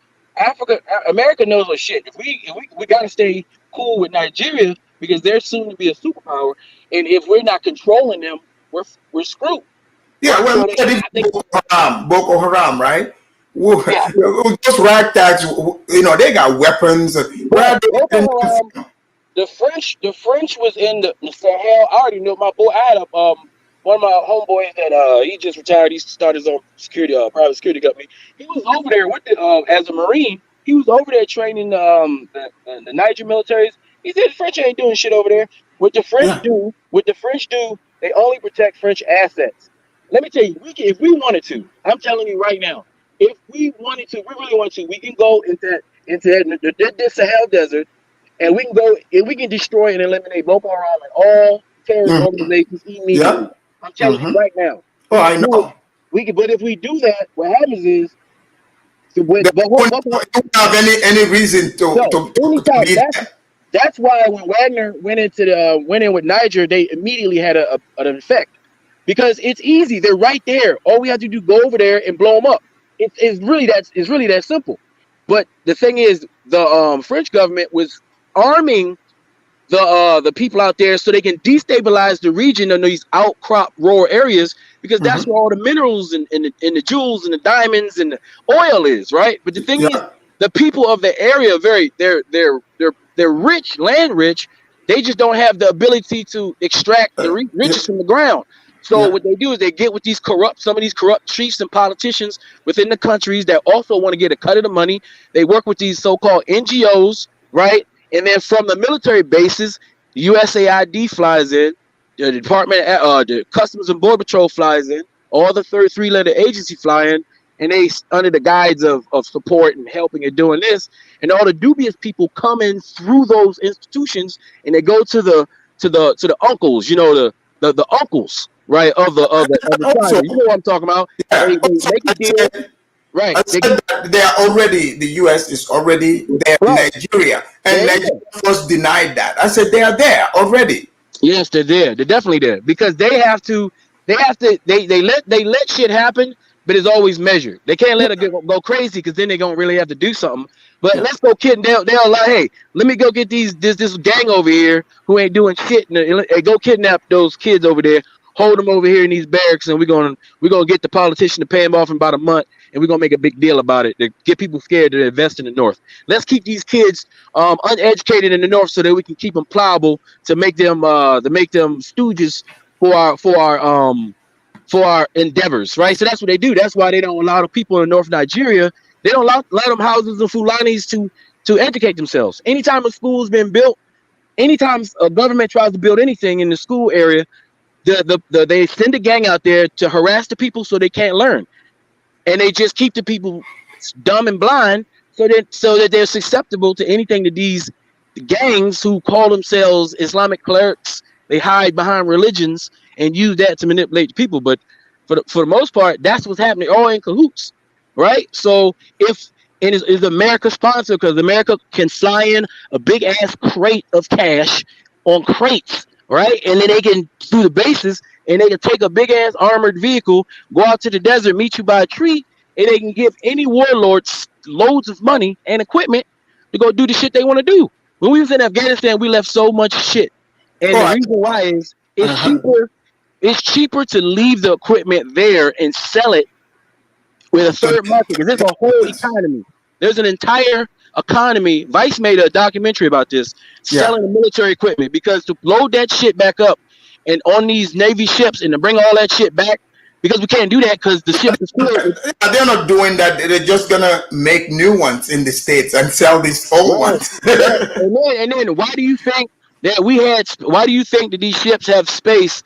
America knows what shit. If we gotta stay cool with Nigeria, because they're soon to be a superpower, and if we're not controlling them, we're screwed.
Yeah,
Right?
well,
So
look at it,
I think,
Boko Haram, right?
yeah,
Those ragtags, they got weapons. Where are they
Boko
getting them
Haram,
from?
the French was in the Sahel. I already knew my boy. I had one of my homeboys that he just retired. He started his own private security company. He was over there with as a Marine. He was over there training the Niger militaries. He said the French ain't doing shit over there. What the French do, they only protect French assets. Let me tell you, if we wanted to, I'm telling you right now, if we wanted to, we really wanted to, we can go into the Sahel desert, and we can go and we can destroy and eliminate Boko Haram and all terrorist organizations immediately.
Yeah.
I'm telling you right now.
Oh, I
Do it.
know.
But if we do that, what happens is,
They don't have any reason to
anytime.
leave that.
That's why when Wagner went in with Niger, they immediately had an effect, because it's easy. They're right there. All we have to do go over there and blow them up. It's really that simple. But the thing is, the French government was arming the people out there so they can destabilize the region in these outcrop rural areas, because that's where all the minerals and the jewels and the diamonds and the oil is, right? But the thing is, the people of the area they're rich, land rich. They just don't have the ability to extract the riches from the ground. So what they do is they get with some of these corrupt chiefs and politicians within the countries that also want to get a cut of the money. They work with these so-called NGOs, right? And then from the military bases, the USAID flies in, the the Customs and Border Patrol flies in, all the three-letter agency fly in, and they under the guise of support and helping and doing this, and all the dubious people come in through those institutions, and they go to the uncles, the uncles, right, of the tribe. You know what I'm talking about?
Yeah.
They make a deal. Right.
I said that they are already, the U.S. is already there in Nigeria. And Nigeria first denied that. I said they are there already.
Yes, they're there. They're definitely there, because they let shit happen, but it's always measured. They can't let it go crazy, because then they're gonna really have to do something. But let's go kidnap. They're like, hey, let me go get this gang over here who ain't doing shit, and go kidnap those kids over there, hold them over here in these barracks, and we're gonna get the politician to pay them off in about a month, and we're gonna make a big deal about it to get people scared to invest in the North. Let's keep these kids uneducated in the North so that we can keep them pliable to make them stooges for our endeavors, right? So that's what they do. That's why they don't allow the people in North Nigeria. They don't allow them houses of Fulanis to educate themselves. Anytime a school's been built, anytime a government tries to build anything in the school area, they send a gang out there to harass the people so they can't learn, and they just keep the people dumb and blind so that they're susceptible to anything that these gangs who call themselves Islamic clerics, they hide behind religions and use that to manipulate the people. But for the most part, that's what's happening, all in cahoots, right? So is America sponsored, because America can fly in a big ass crate of cash on crates, right? And then they can, through the bases, and they can take a big ass armored vehicle, go out to the desert, meet you by a tree, and they can give any warlord loads of money and equipment to go do the shit they want to do. When we was in Afghanistan, we left so much shit, and the
Oh,
reason why is it's
uh-huh.
cheaper. It's cheaper to leave the equipment there and sell it with a
So,
third market because there's a whole economy. There's an entire economy. Vice made a documentary about this,
yeah.
selling the military equipment because to load that shit back up and on these Navy ships and to bring all that shit back because we can't do that because the ships are still
They're not doing that. They're just gonna make new ones in the States and sell these old
right,
ones.
right. And then why do you think that we had? Why do you think that these ships have space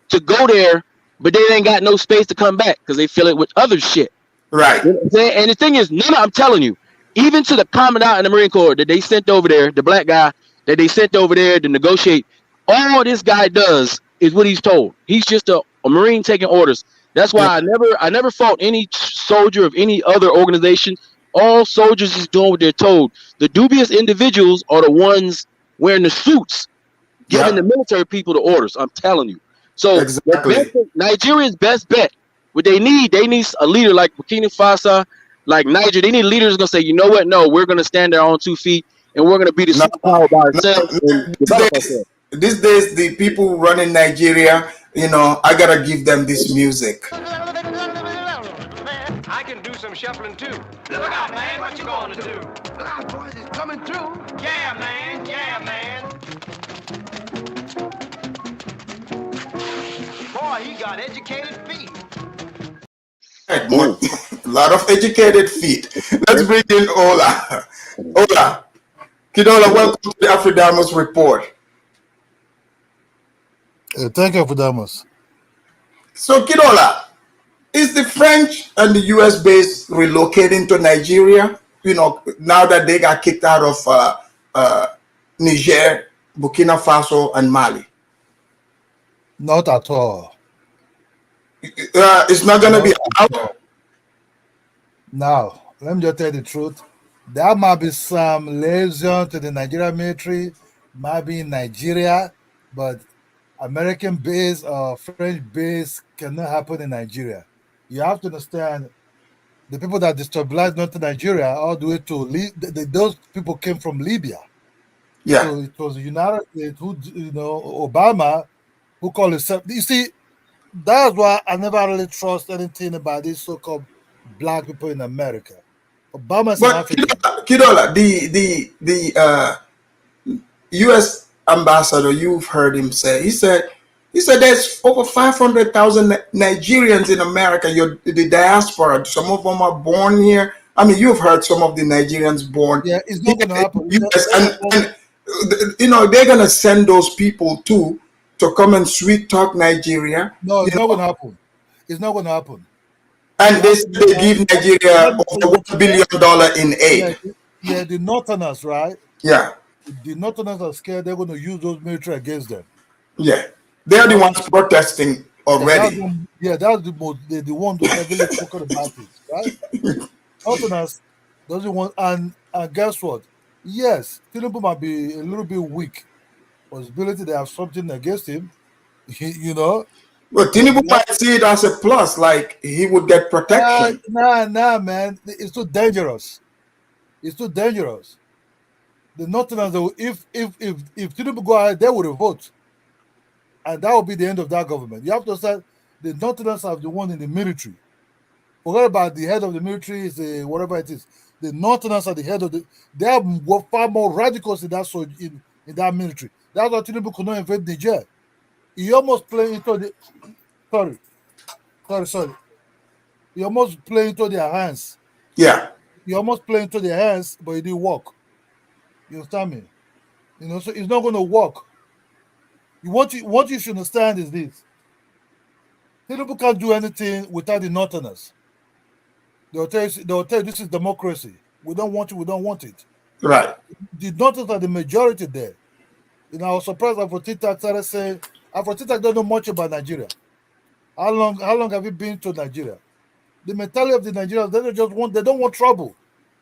to go there, but they ain't got no space to come back because they fill it with other shit?
Right.
You know what I'm saying? And the thing is, I'm telling you, even to the commandant in the Marine Corps that they sent over there, the black guy that they sent over there to negotiate, all this guy does is what he's told. He's just a Marine taking orders. That's
Yeah.
why I never fought any soldier of any other organization. All soldiers is doing what they're told. The dubious individuals are the ones wearing the suits, giving the
Yeah.
military people the orders. I'm telling you. So
Exactly.
Nigeria's best bet. What they need a leader like Burkina Faso, like Niger. They need leaders gonna say, you know what? No, we're gonna stand there on 2 feet and we're gonna be the
No,
superpower by
no,
ourselves and develop ourselves.
these days, the people running Nigeria, I gotta give them this music.
I can do some shuffling too. Look out, man, what you gonna do? Look out, boys, it's coming through. Yeah, man, yeah, man. Boy, he got educated feet.
Right, a lot of educated feet. Let's bring in Ola. Ola, Kidola, welcome to the Afridamos Report.
Thank you, Damas.
So, Kidola, is the French and the U.S. base relocating to Nigeria? Now that they got kicked out of Niger, Burkina Faso, and Mali.
Not at all.
It's not going to be out.
Now, let me just tell you the truth. There might be some liaison to the Nigerian military, might be in Nigeria, but American base or French base cannot happen in Nigeria. You have to understand the people that destabilized northern Nigeria all the way to those people came from Libya.
Yeah.
So it was Obama who called himself. You see, that's why I never really trust anything about these so-called black people in America. Obama's an
But
African.
Kidola, the U.S. ambassador, you've heard him say, he said there's over 500,000 Nigerians in America. The diaspora. Some of them are born here. I mean, you've heard some of the Nigerians born.
Yeah, it's not going to happen.
US, and they're going to send those people too to come and sweet talk Nigeria.
No, it's not going to happen. It's not going to happen.
And they give Nigeria over $1 billion in aid.
Yeah, the Northerners, right?
Yeah.
The Northerners are scared they're going to use those military against them.
Yeah. They're the ones protesting already.
That's the one who's heavily spoken about it, right? Northerners doesn't want, and guess what? Yes, Tinubu might be a little bit weak. Possibility they have something against him,
But Tinubu might see it as a plus, like he would get protection.
Nah, man. It's too dangerous. It's too dangerous. The Northerners, if Tinubu go ahead, they would vote. And that will be the end of that government. You have to say the Northerners are the one in the military. Forget about the head of the military, is whatever it is. The Northerners are the head of they are far more radicals in that military. That's why Tinubu could not invade Niger. He almost played into sorry. He almost played into their hands.
Yeah.
He almost played into their hands, but it didn't work. You understand me? So it's not going to work. What you should understand is this. Tinubu can't do anything without the Northerners. They'll tell you this is democracy. We don't want it.
Right.
The Northerners are the majority there. I was surprised Afro-Tita started saying, Afro-Tita don't know much about Nigeria. How long have you been to Nigeria? The mentality of the Nigerians, they don't want trouble.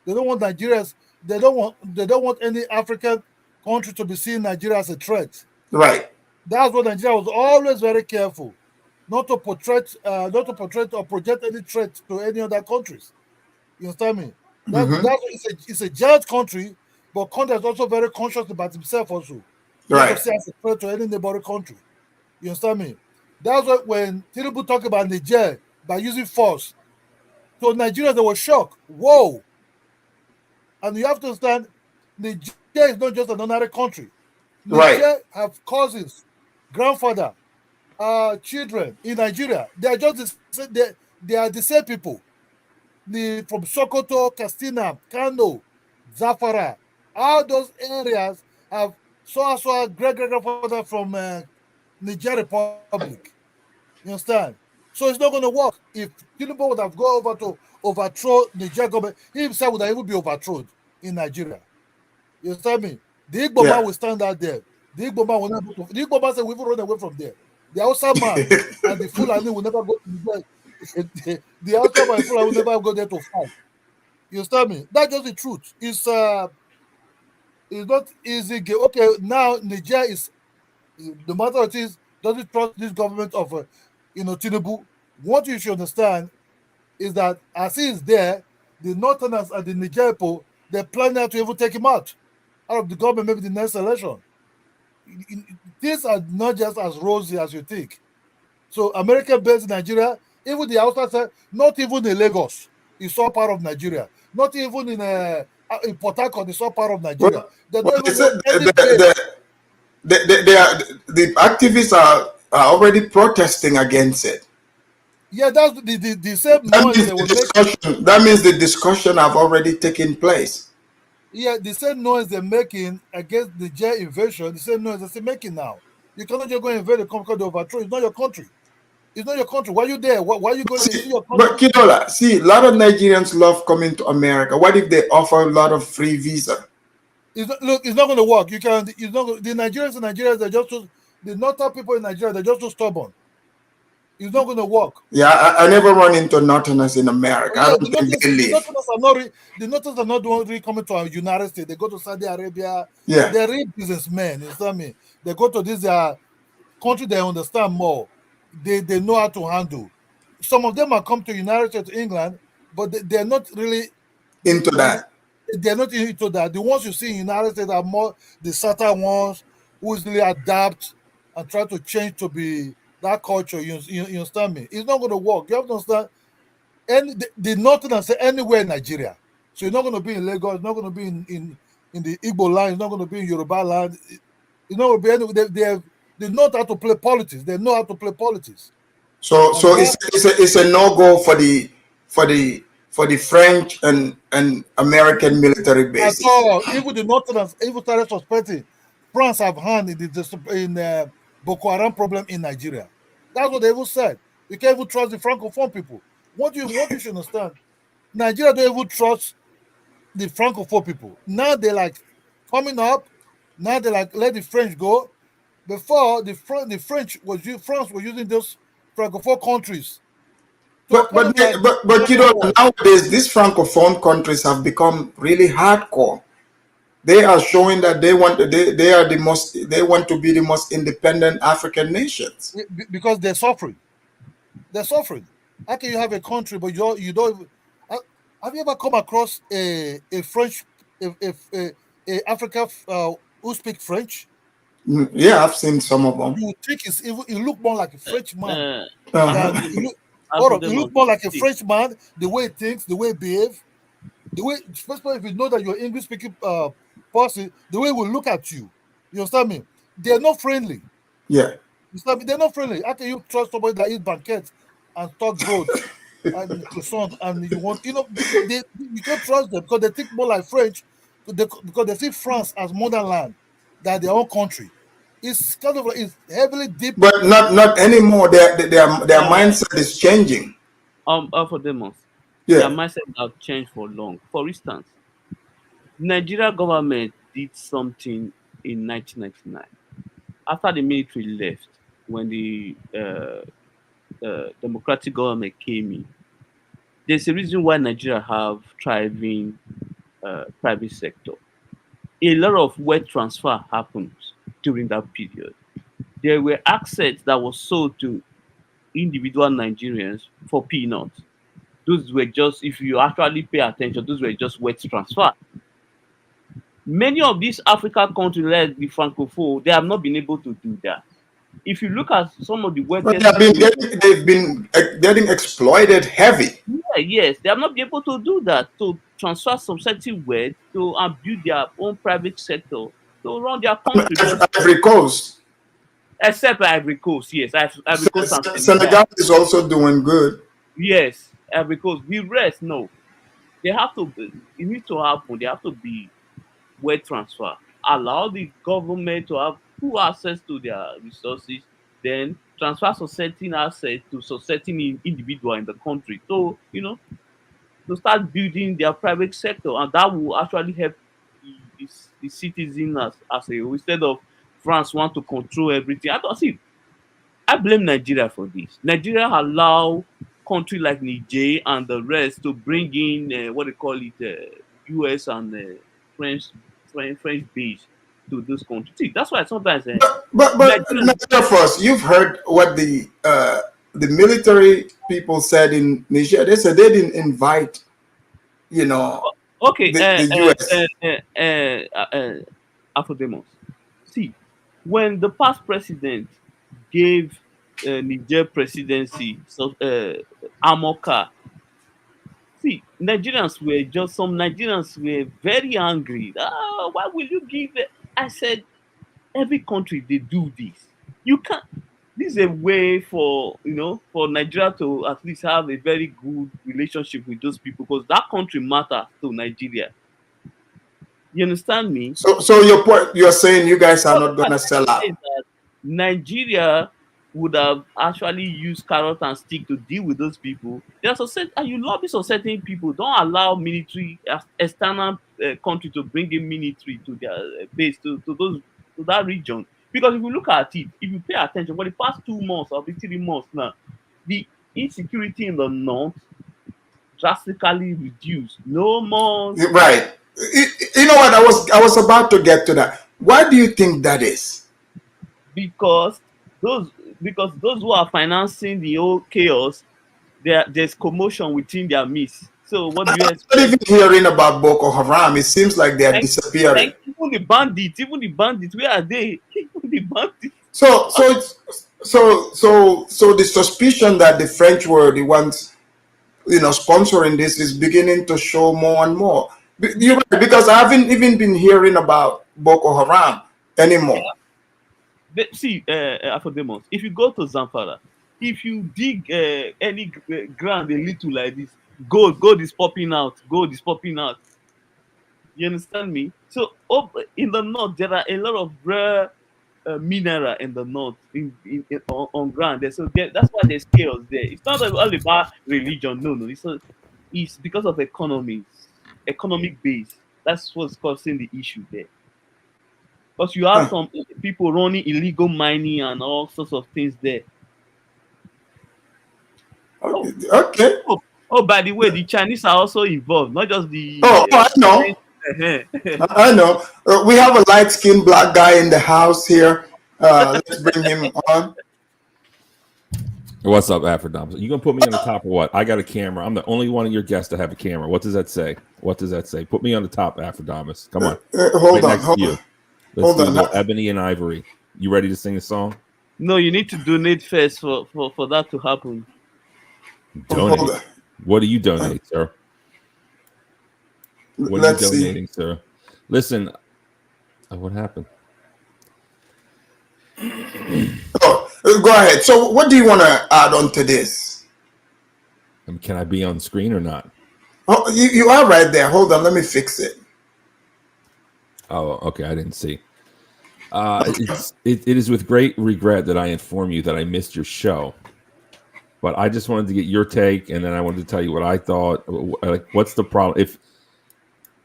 They don't want Nigerians, they don't want any African country to be seeing Nigeria as a threat.
Right.
That's what Nigeria was always very careful. not to portray or project any threat to any other countries. You understand me?
Hmm.
It's a giant country, but country is also very conscious about himself also, not to
Right.
see as a threat to any neighboring country. You understand me? That's why when Tinubu talk about Niger by using force, to Nigerians they were shocked. Whoa! And you have to understand, Niger is not just an ordinary country. Niger
Right.
have cousins, grandfather, children in Nigeria. They are just they are the same people. From Sokoto, Katsina, Kano, Zafara, all those areas have great grandfather from Niger Republic. You understand? So it's not going to work. If Tinubu would have gone over to overthrow Niger government, he himself would have even be overthrown in Nigeria. You understand me? The Igbo man
Yeah.
will stand out there. The Igbo man said we will run away from there. The Hausa man and the Fulani will never go to the Hausa man and Fulani will never go there to fight. You understand me? That's just the truth. It's not easy. Okay, now Niger is the matter of it is doesn't trust this government of Tinubu. What you should understand is that as he is there, the Northerners and the Niger people they're planning to even take him out of the government, maybe the next election. Things are not just as rosy as you think. So American based in Nigeria, even the outside said, not even in Lagos, it's all part of Nigeria. Not even in Port Harcourt, it's all part of
But
Nigeria. They
but
don't
they
even
said
want any base.
they are the activists are already protesting against it.
Yeah, that's the same
That
noise
means
they
the
were making.
discussion. That means the discussion have already taken place.
Yeah, the same noise they're making against the J invasion, the same noise they're still making now. You cannot just go and invade a country to overthrow. It's not your country. It's not your country. Why are you there? Why are you going there? Is it your
But
country?
Kidola, see, a lot of Nigerians love coming to America. What if they offer a lot of free visa?
Look, it's not going to work. It's not. The Nigerians and Nigerians, they're just too, the northern people in Nigeria, they're just too stubborn. It's not going to work.
Yeah, I never run into Northerners in
Oh,
America. I
yeah,
don't think they leave.
the Northerners are not the ones really coming to our United States. They go to Saudi Arabia.
Yeah.
They're real businessmen. You understand me? They go to this country they understand more. They know how to handle. Some of them are come to United States, to England, but they're not really
Into
the
that.
they're not into that. The ones you see in United States are more the certain ones who easily adapt and try to change to be that culture. You understand me? It's not going to work. You have to understand. The northern say anywhere in Nigeria. So you're not going to be in Lagos. It's not going to be in the Igbo land. It's not going to be in Yoruba land. It's not going to be anywhere. They know how to play politics. They know how to play politics.
So
And that
it's a no go for the for the French and American military
at
bases.
all, even the Northerners even started suspecting France have hand in Boko Haram problem in Nigeria. That's what they even said. You can't even trust the Francophone people. What you should understand, Nigeria don't even trust the Francophone people. Now they like coming up. Now they like let the French go. Before the French France was using those Francophone countries to
But
kind
but
of like
but you
weapon
know
war.
nowadays these francophone countries have become really hardcore. They are showing that they are the most they want to be the most independent African nations.
Because they're suffering. They're suffering. How can you have a country but you don't have you ever come across a French a Africa who speak French?
Yeah, I've seen some of them.
You would think he look more like a French man
Uh,
Uh-huh.
than
Afrodemus,
hold up, he look
Afrodemus,
more like a
see,
French man, the way he thinks, the way he behave, the way especially if you know that you're English speaking person, the way he will look at you. You understand me? They're not friendly.
Yeah.
You understand me? They're not friendly. How can you trust somebody that eats banquets and talk broad and croissant and you want you can't trust them because they think more like French because they see France as modern land than their own country. It's kind of like it's heavily deep.
But not anymore. Their
uh,
mindset is changing.
Afrodemus, their
Yeah.
mindset have changed for long. For instance, Nigeria government did something in 1999 after the military left when the democratic government came in. There's a reason why Nigeria have thriving private sector. A lot of wealth transfer happened during that period. There were assets that was sold to individual Nigerians for peanuts. Those were just, if you actually pay attention, those were just wet transfer. Many of these African countries, like the Francophone, they have not been able to do that. If you look at some of the
But
wettest
they've been getting exploited heavy.
yeah, yes, they have not been able to do that, to transfer some certain wealth to build their own private sector to run their country.
Ivory Coast.
Except Ivory Coast, yes, Ivory Coast and
Senegal is also doing good.
Yes, Ivory Coast. The rest, no. They have to. It needs to happen. They have to be wealth transfer. Allow the government to have full access to their resources, then transfer some certain assets to some certain individual in the country. So to start building their private sector, and that will actually help the citizen as a whole, instead of France want to control everything. I don't see. I blame Nigeria for this. Nigeria allow country like Niger and the rest to bring in what they call it, U.S. and French base to those countries. See, that's why sometimes
but Nigeria first. You've heard what the military people said in Niger. They said they didn't invite,
okay,
the U.S.
Afrodemos. See, when the past president gave Niger presidency, so Amoka. See, some Nigerians were very angry. Ah, why will you give it? I said, every country they do this. You can't. This is a way for Nigeria to at least have a very good relationship with those people, because that country matters to Nigeria. You understand me?
So your point, you're saying you guys are not gonna sell out.
Nigeria would have actually used carrot and stick to deal with those people. There's you lobby some certain people. Don't allow military external country to bring in military to their base to that region. Because if you look at it, if you pay attention, for the past 2 months or 3 months now, the insecurity in the north drastically reduced. No more.
Right. You know what? I was about to get to that. Why do you think that is?
Because those who are financing the whole chaos, there's commotion within their midst. So what do you expect?
I'm not even hearing about Boko Haram. It seems like they are disappearing.
Even the bandits, where are they? Even the bandits.
So the suspicion that the French were the ones, sponsoring this is beginning to show more and more. You're right, because I haven't even been hearing about Boko Haram anymore.
See, Afrodemos, if you go to Zamfara, if you dig any ground a little like this, gold is popping out. Gold is popping out. You understand me? So in the north, there are a lot of rare mineral in the north on ground there. So that's why there's chaos there. It's not all about religion. No. It's because of economic base. That's what's causing the issue there. Because you have some people running illegal mining and all sorts of things there.
Okay.
Oh, by the way, the Chinese are also involved, not just the.
I know. I know. We have a light-skinned black guy in the house here. Let's bring him on.
What's up, Afrodoms? You gonna put me on the top or what? I got a camera. I'm the only one of your guests to have a camera. What does that say? Put me on the top, Afrodomus. Come on.
Hold on.
Let's do a little Ebony and Ivory. You ready to sing a song?
No, you need to donate first for that to happen.
Donate. What do you donate, sir? What are you donating, sir? Listen, what happened?
Go ahead. So what do you want to add on to this?
Can I be on the screen or not?
Oh, you are right there. Hold on. Let me fix it.
Oh, okay. I didn't see. It is with great regret that I inform you that I missed your show. But I just wanted to get your take, and then I wanted to tell you what I thought. Like, what's the problem?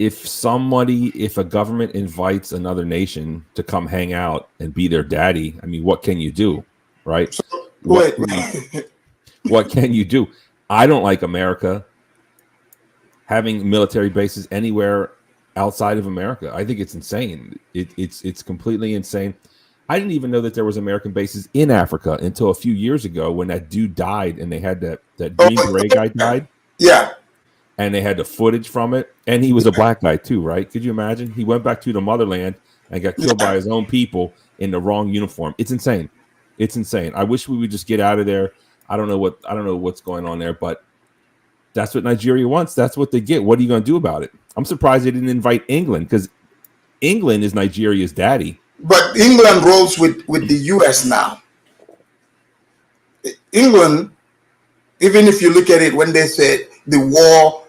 If a government invites another nation to come hang out and be their daddy, I mean, what can you do, right?
So,
what can you do? I don't like America having military bases anywhere outside of America. I think it's insane. It's completely insane. I didn't even know that there was American bases in Africa until a few years ago when that dude died and they had that Green Beret guy died.
Yeah.
And they had the footage from it. And he was a black guy too, right? Could you imagine? He went back to the motherland and got killed by his own people in the wrong uniform. It's insane. It's insane. I wish we would just get out of there. I don't know what's going on there, but that's what Nigeria wants. That's what they get. What are you going to do about it? I'm surprised they didn't invite England, because England is Nigeria's daddy.
But England rolls with the U.S. now. England, even if you look at it, when they said the war,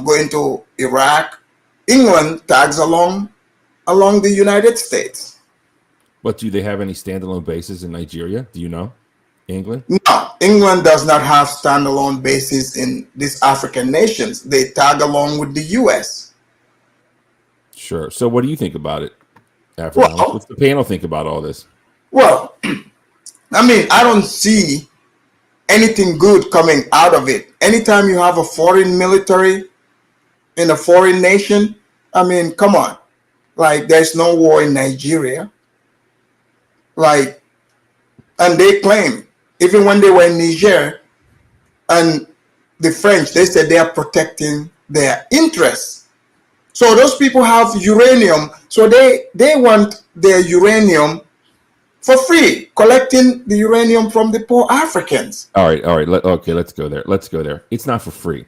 going to Iraq, England tags along the United States.
But do they have any standalone bases in Nigeria? Do you know? England?
No, England does not have standalone bases in these African nations. They tag along with the U.S.
Sure. So what do you think about it, Africa?
Well,
what's the panel think about all this?
Well, I mean, I don't see anything good coming out of it. Anytime you have a foreign military in a foreign nation, I mean, come on. Like, there's no war in Nigeria. Like, and they claim, even when they were in Niger and the French, they said they are protecting their interests. So those people have uranium, so they want their uranium for free, collecting the uranium from the poor Africans.
All right. Okay, let's go there. It's not for free.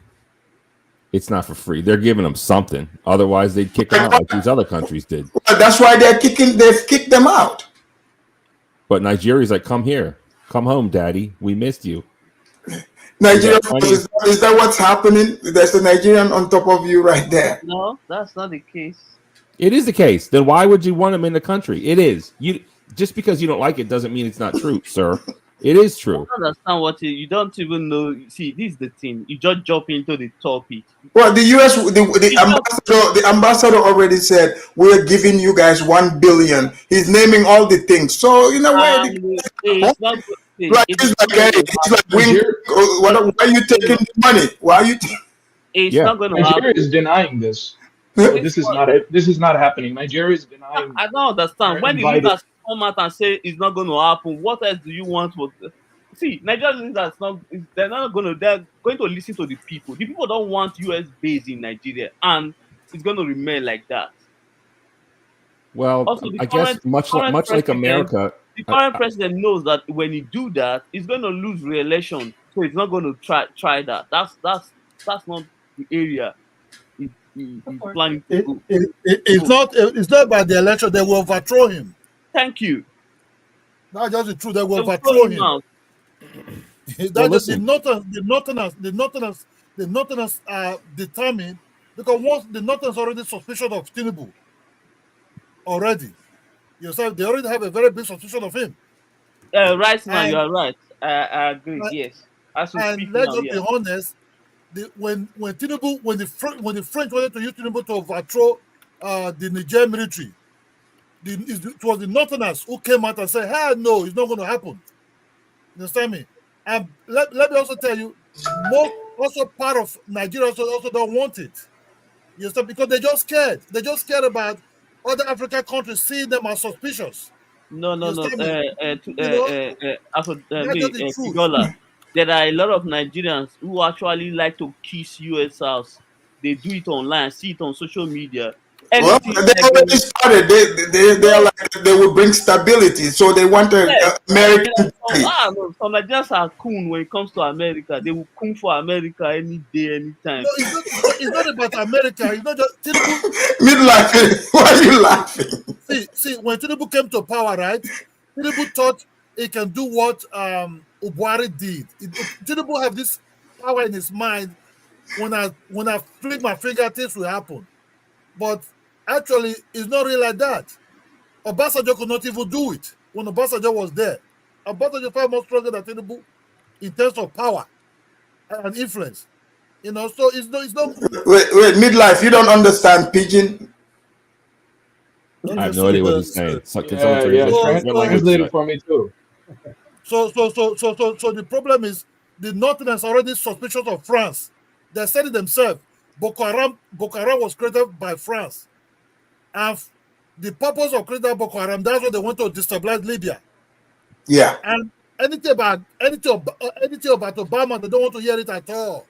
It's not for free. They're giving them something. Otherwise, they'd kick them out like these other countries did.
Well, that's why they've kicked them out.
But Nigeria's like, come here. Come home, daddy. We missed you.
Nigeria, is that what's happening? There's a Nigerian on top of you right there.
No, that's not the case.
It is the case. Then why would you want them in the country? It is. You just because you don't like it doesn't mean it's not true, sir. It is true.
I don't understand what you don't even know. See, this is the thing. You just jump into the topic.
Well, the U.S. the ambassador already said we're giving you guys $1 billion. He's naming all the things. So in a way,
it's not.
why are you taking the money? Why are you?
It's not going to happen.
Nigeria is denying this. So this is not happening. Nigeria is denying.
I don't understand. When the leaders come out and say it's not going to happen, what else do you want? See, Nigerian leaders they're going to listen to the people. The people don't want U.S. base in Nigeria, and it's going to remain like that.
Well,
also,
I guess much like America,
the current president knows that when he do that, he's going to lose re-election. So he's not going to try that. That's not the area he's planning to go.
It's not about the election. They will overthrow him.
Thank you.
That's just the truth. They will overthrow him. The Northerners are determined, because once the Northerners are already suspicious of Tinubu already. Yourself, they already have a very big suspicion of him.
Right now, you are right. I agree. Yes.
And let's just be honest. When the French wanted to use Tinubu to overthrow the Niger military, it was the Northerners who came out and said, "Hey, no, it's not going to happen." You understand me? And let me also tell you, part of Nigeria also don't want it. You understand? Because they're just scared. They're just scared about other African countries seeing them as suspicious.
No. There are a lot of Nigerians who actually like to kiss U.S. house. They do it online, see it on social media.
Well, they already started. They will bring stability, so they want American.
Some Nigerians are coon when it comes to America. They will coon for America any day, anytime.
No, it's not about America. It's not just Tinubu.
Me laughing. Why are you laughing?
See, when Tinubu came to power, right? Tinubu thought he can do what Buhari did. Tinubu have this power in his mind. When I flick my finger, things will happen. But actually, it's not really like that. Obasanjo could not even do it when Obasanjo was there. Obasanjo far more stronger than Tinubu in terms of power and influence. So it's not.
Wait, midlife. You don't understand pidgin.
I have no idea what he's saying.
Translate it for me too.
So the problem is the Northerners are already suspicious of France. They said it themselves. Boko Haram was created by France, and the purpose of creating Boko Haram, that's what they want to destabilize Libya.
Yeah.
And anything about Obama, they don't want to hear it at all.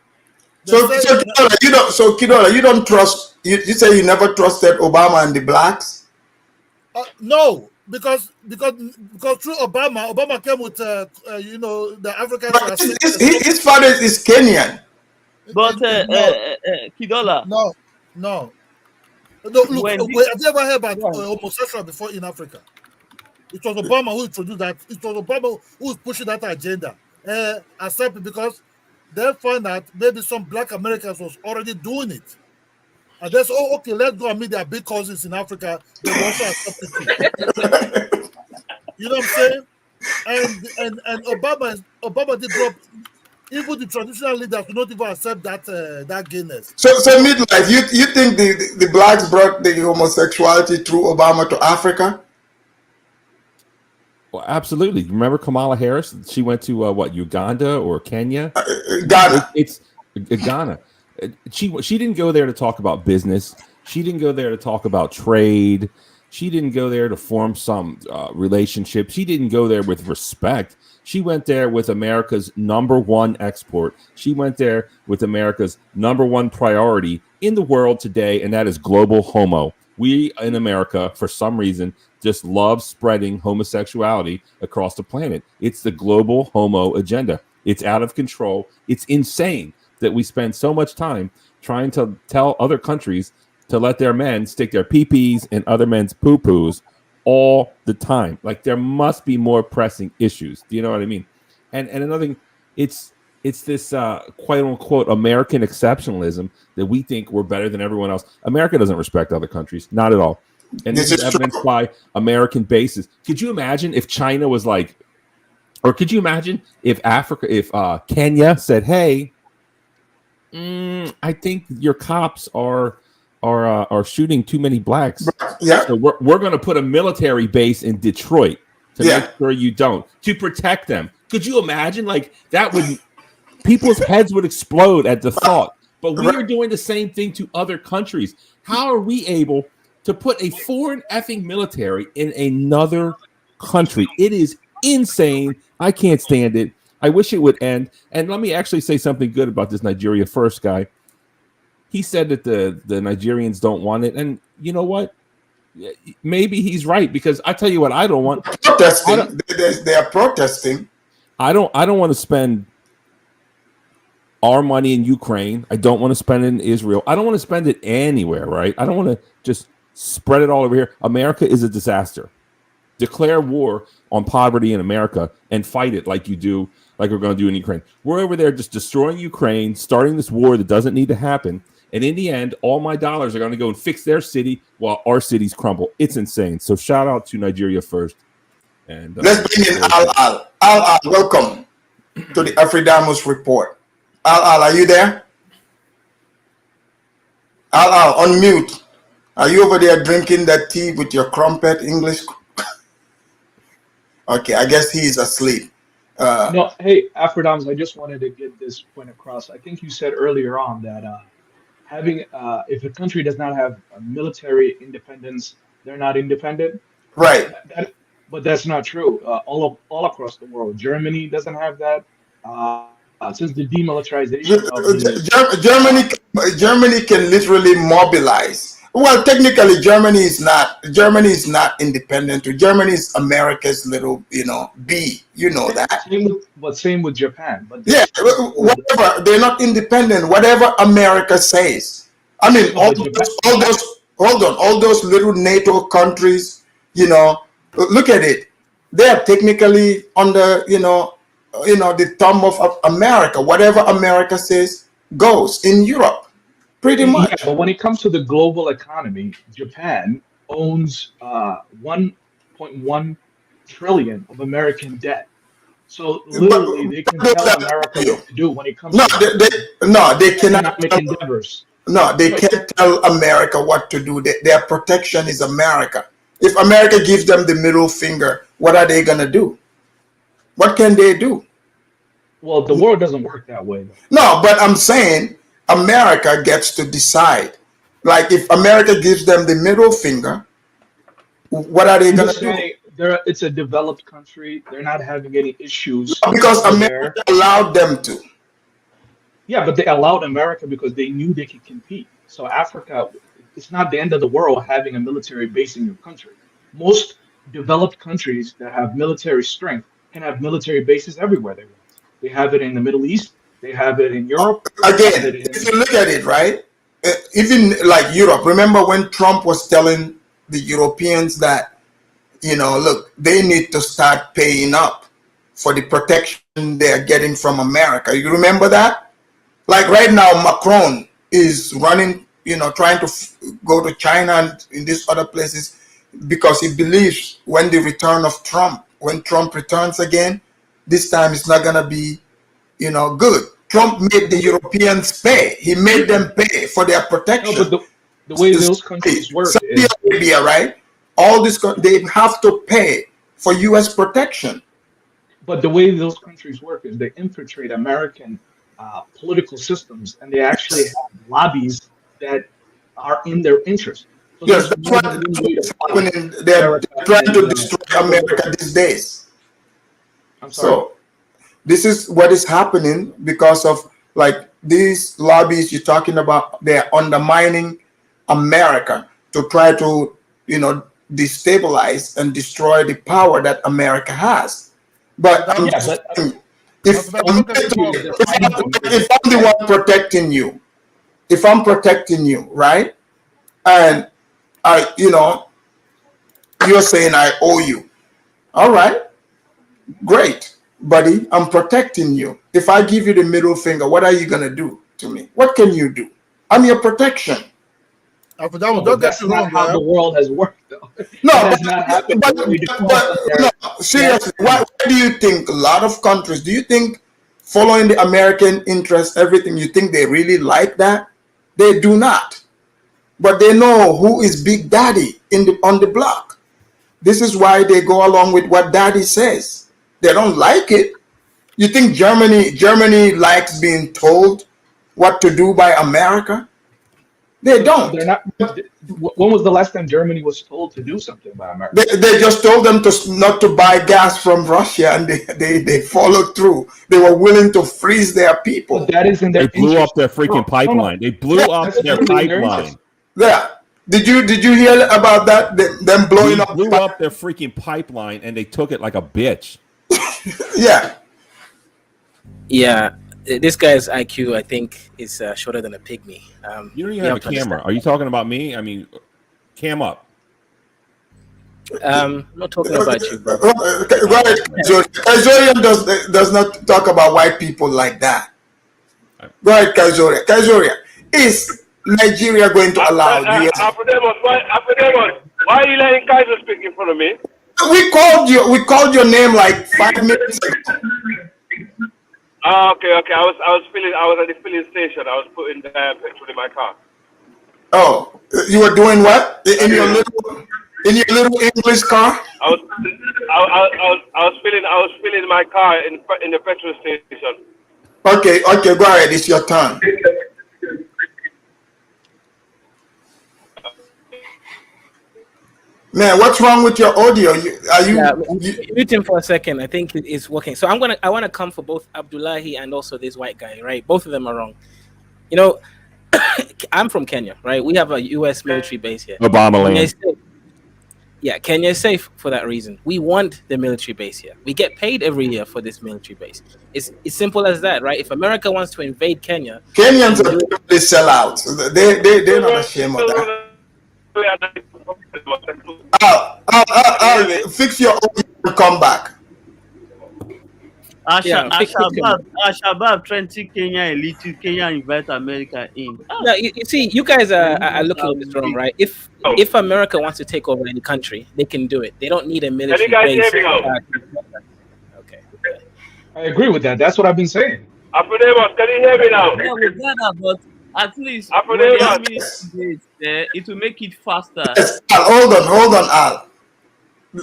They
So
say
Kidola, you don't trust. You say you never trusted Obama and the blacks.
no, because through Obama came with the Africans.
But his father is Kenyan.
But Kidola,
No. Look,
when
have you ever heard about homosexual before in Africa? It was Obama who introduced that. It was Obama who was pushing that agenda. Accept it because they found that maybe some black Americans was already doing it. And they said, oh, okay, let's go and meet their big cousins in Africa. They will also accept it too. You know what I'm saying? And Obama did drop. Even the traditional leaders do not even accept that gayness.
So midlife, you think the blacks brought the homosexuality through Obama to Africa?
Well, absolutely. Remember Kamala Harris? She went to Uganda or Kenya?
Ghana.
It's Ghana. She didn't go there to talk about business. She didn't go there to talk about trade. She didn't go there to form some relationship. She didn't go there with respect. She went there with America's #1 export. She went there with America's #1 priority in the world today, and that is global homo. We in America, for some reason, just love spreading homosexuality across the planet. It's the global homo agenda. It's out of control. It's insane that we spend so much time trying to tell other countries to let their men stick their pee-pees in other men's poo-poos all the time. Like, there must be more pressing issues. Do you know what I mean? And another thing, it's this quote unquote American exceptionalism that we think we're better than everyone else. America doesn't respect other countries, not at all. And this is evidenced by American bases. Could you imagine if China was like, or could you imagine if Kenya said, "Hey, I think your cops are shooting too many blacks.
Yeah.
So we're going to put a military base in Detroit to make sure you don't, to protect them." Could you imagine? Like, that would, people's heads would explode at the thought. But we are doing the same thing to other countries. How are we able to put a foreign effing military in another country? It is insane. I can't stand it. I wish it would end. And let me actually say something good about this Nigeria First guy. He said that the Nigerians don't want it. And you know what? Maybe he's right, because I tell you what, I don't want.
Protesting. They are protesting.
I don't want to spend our money in Ukraine. I don't want to spend it in Israel. I don't want to spend it anywhere, right? I don't want to just spread it all over here. America is a disaster. Declare war on poverty in America and fight it like you do, like we're going to do in Ukraine. We're over there just destroying Ukraine, starting this war that doesn't need to happen. And in the end, all my dollars are going to go and fix their city while our cities crumble. It's insane. So shout out to Nigeria First. And
let's bring in Al. Al, welcome to the Afridamus Report. Al, are you there? Al, unmute. Are you over there drinking that tea with your crumpet English? Okay, I guess he's asleep.
No, hey, Afridamus, I just wanted to get this point across. I think you said earlier on that if a country does not have a military independence, they're not independent.
Right.
But that's not true. All across the world, Germany doesn't have that. Since the demilitarization of
Germany can literally mobilize. Well, technically, Germany is not independent. Germany is America's little, B. You know that.
Same with Japan. But
whatever, they're not independent. Whatever America says. I mean, all those little NATO countries. Look at it. They are technically under, the thumb of America. Whatever America says goes in Europe. Pretty much.
Yeah, but when it comes to the global economy, Japan owns 1.1 trillion of American debt. So literally, they can tell America what to do when it comes to
they cannot
economic endeavors.
No, they can't tell America what to do. Their protection is America. If America gives them the middle finger, what are they gonna do? What can they do?
Well, the world doesn't work that way, though.
No, but I'm saying America gets to decide. Like, if America gives them the middle finger, What are they
I'm
gonna
just
do?
saying, it's a developed country. They're not having any issues
Because
over
America
there.
allowed them to.
Yeah, but they allowed America because they knew they could compete. So Africa, it's not the end of the world having a military base in your country. Most developed countries that have military strength can have military bases everywhere they want. They have it in the Middle East. They have it in Europe. They have it
Again, if
in.
you look at it, right, even like Europe, remember when Trump was telling the Europeans that, look, they need to start paying up for the protection they're getting from America. You remember that? Like right now, Macron is running, trying to go to China and in these other places because he believes when when Trump returns again, this time it's not going to be, good. Trump made the Europeans pay. He made them pay for their protection.
No, but the way those countries work
Saudi
is
Arabia, right? All this, they have to pay for U.S. protection.
But the way those countries work is they infiltrate American political systems, and they actually have lobbies that are in their interest. So
Yes,
there's
that's
more
what
than one
that's
way to
what's
fight
happening. They're
America
trying to
and
destroy America these days.
I'm sorry.
So this is what is happening because of like these lobbies you're talking about. They're undermining America to try to, destabilize and destroy the power that America has. But I'm
Yeah,
just
but
saying, if
But
I'm,
look at the
if I'm the one protecting you, if I'm protecting you, right? And you're saying I owe you. All right, great, buddy. I'm protecting you. If I give you the middle finger, what are you gonna do to me? What can you do? I'm your protection.
But
no,
don't get
that's
me
not
wrong,
how the world has worked, though.
No,
It has not happened that way. The cost of
no,
their
seriously, why do you think a lot of countries, do you think following the American interest, everything, you think they really like that? They do not. But they know who is Big Daddy on the block. This is why they go along with what Daddy says. They don't like it. You think Germany likes being told what to do by America? They
No, they're
don't.
not. When was the last time Germany was told to do something by America?
They just told them not to buy gas from Russia, and they followed through. They were willing to freeze their people.
But that is in
They
their
blew up
interest.
their freaking
No, no,
pipeline. They blew up
that's
their
totally in their
pipeline.
interest.
Yeah. Did you hear about that? Them blowing
They
up.
blew up their freaking pipeline and they took it like a bitch.
Yeah.
Yeah, this guy's IQ, I think, is shorter than a pygmy.
You don't even have a camera. Are you talking about me? I mean, cam up.
I'm not talking about you, bro.
Kajorian does not talk about white people like that. Go ahead, Kajoria. Kajoria, is Nigeria going to allow US?
Why are you letting Kaiser speak in front of me?
We called your name like 5 minutes ago.
Okay. I was at the filling station. I was putting petrol in my car.
Oh, you were doing what in your little English car?
I was filling my car in the petrol station.
Okay, go ahead. It's your turn. Man, what's wrong with your audio?
Mute him for a second. I think it's working. So I want to come for both Abdullahi and also this white guy, right? Both of them are wrong. You know, I'm from Kenya, right? We have a U.S. military base here.
Obama land.
Kenya is safe for that reason. We want the military base here. We get paid every year for this military base. It's simple as that, right? If America wants to invade Kenya,
Kenyans are they sell out. They're not ashamed of that. Fix your audio and come back.
Al-Shabaab threatening Kenya a little. Kenya invite America in.
No, you see, you guys are looking at this wrong, right? If America wants to take over any country, they can do it. They don't need a military base.
Okay. I agree with that. That's what I've been saying.
Can you hear me now?
Yeah, we get that, but at least when they have military base there, it will make it faster.
Yes, Al, hold on, Al.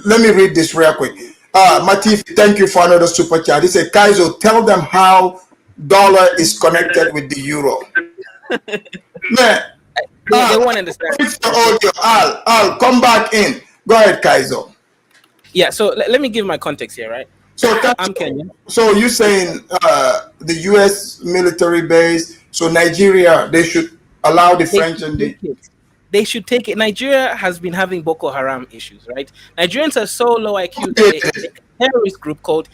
Let me read this real quick. Matifi, thank you for another super chat. He said, Kaizo, tell them how dollar is connected with the euro. Man,
they won't understand.
Fix the audio. Al, come back in. Go ahead, Kaizo.
Yeah, so let me give my context here, right?
So
I'm Kenyan.
So you're saying the U.S. military base, so Nigeria, they should allow the
They
French
should
and the...
take it. They should take it. Nigeria has been having Boko Haram issues, right? Nigerians are so low IQ that a terrorist group called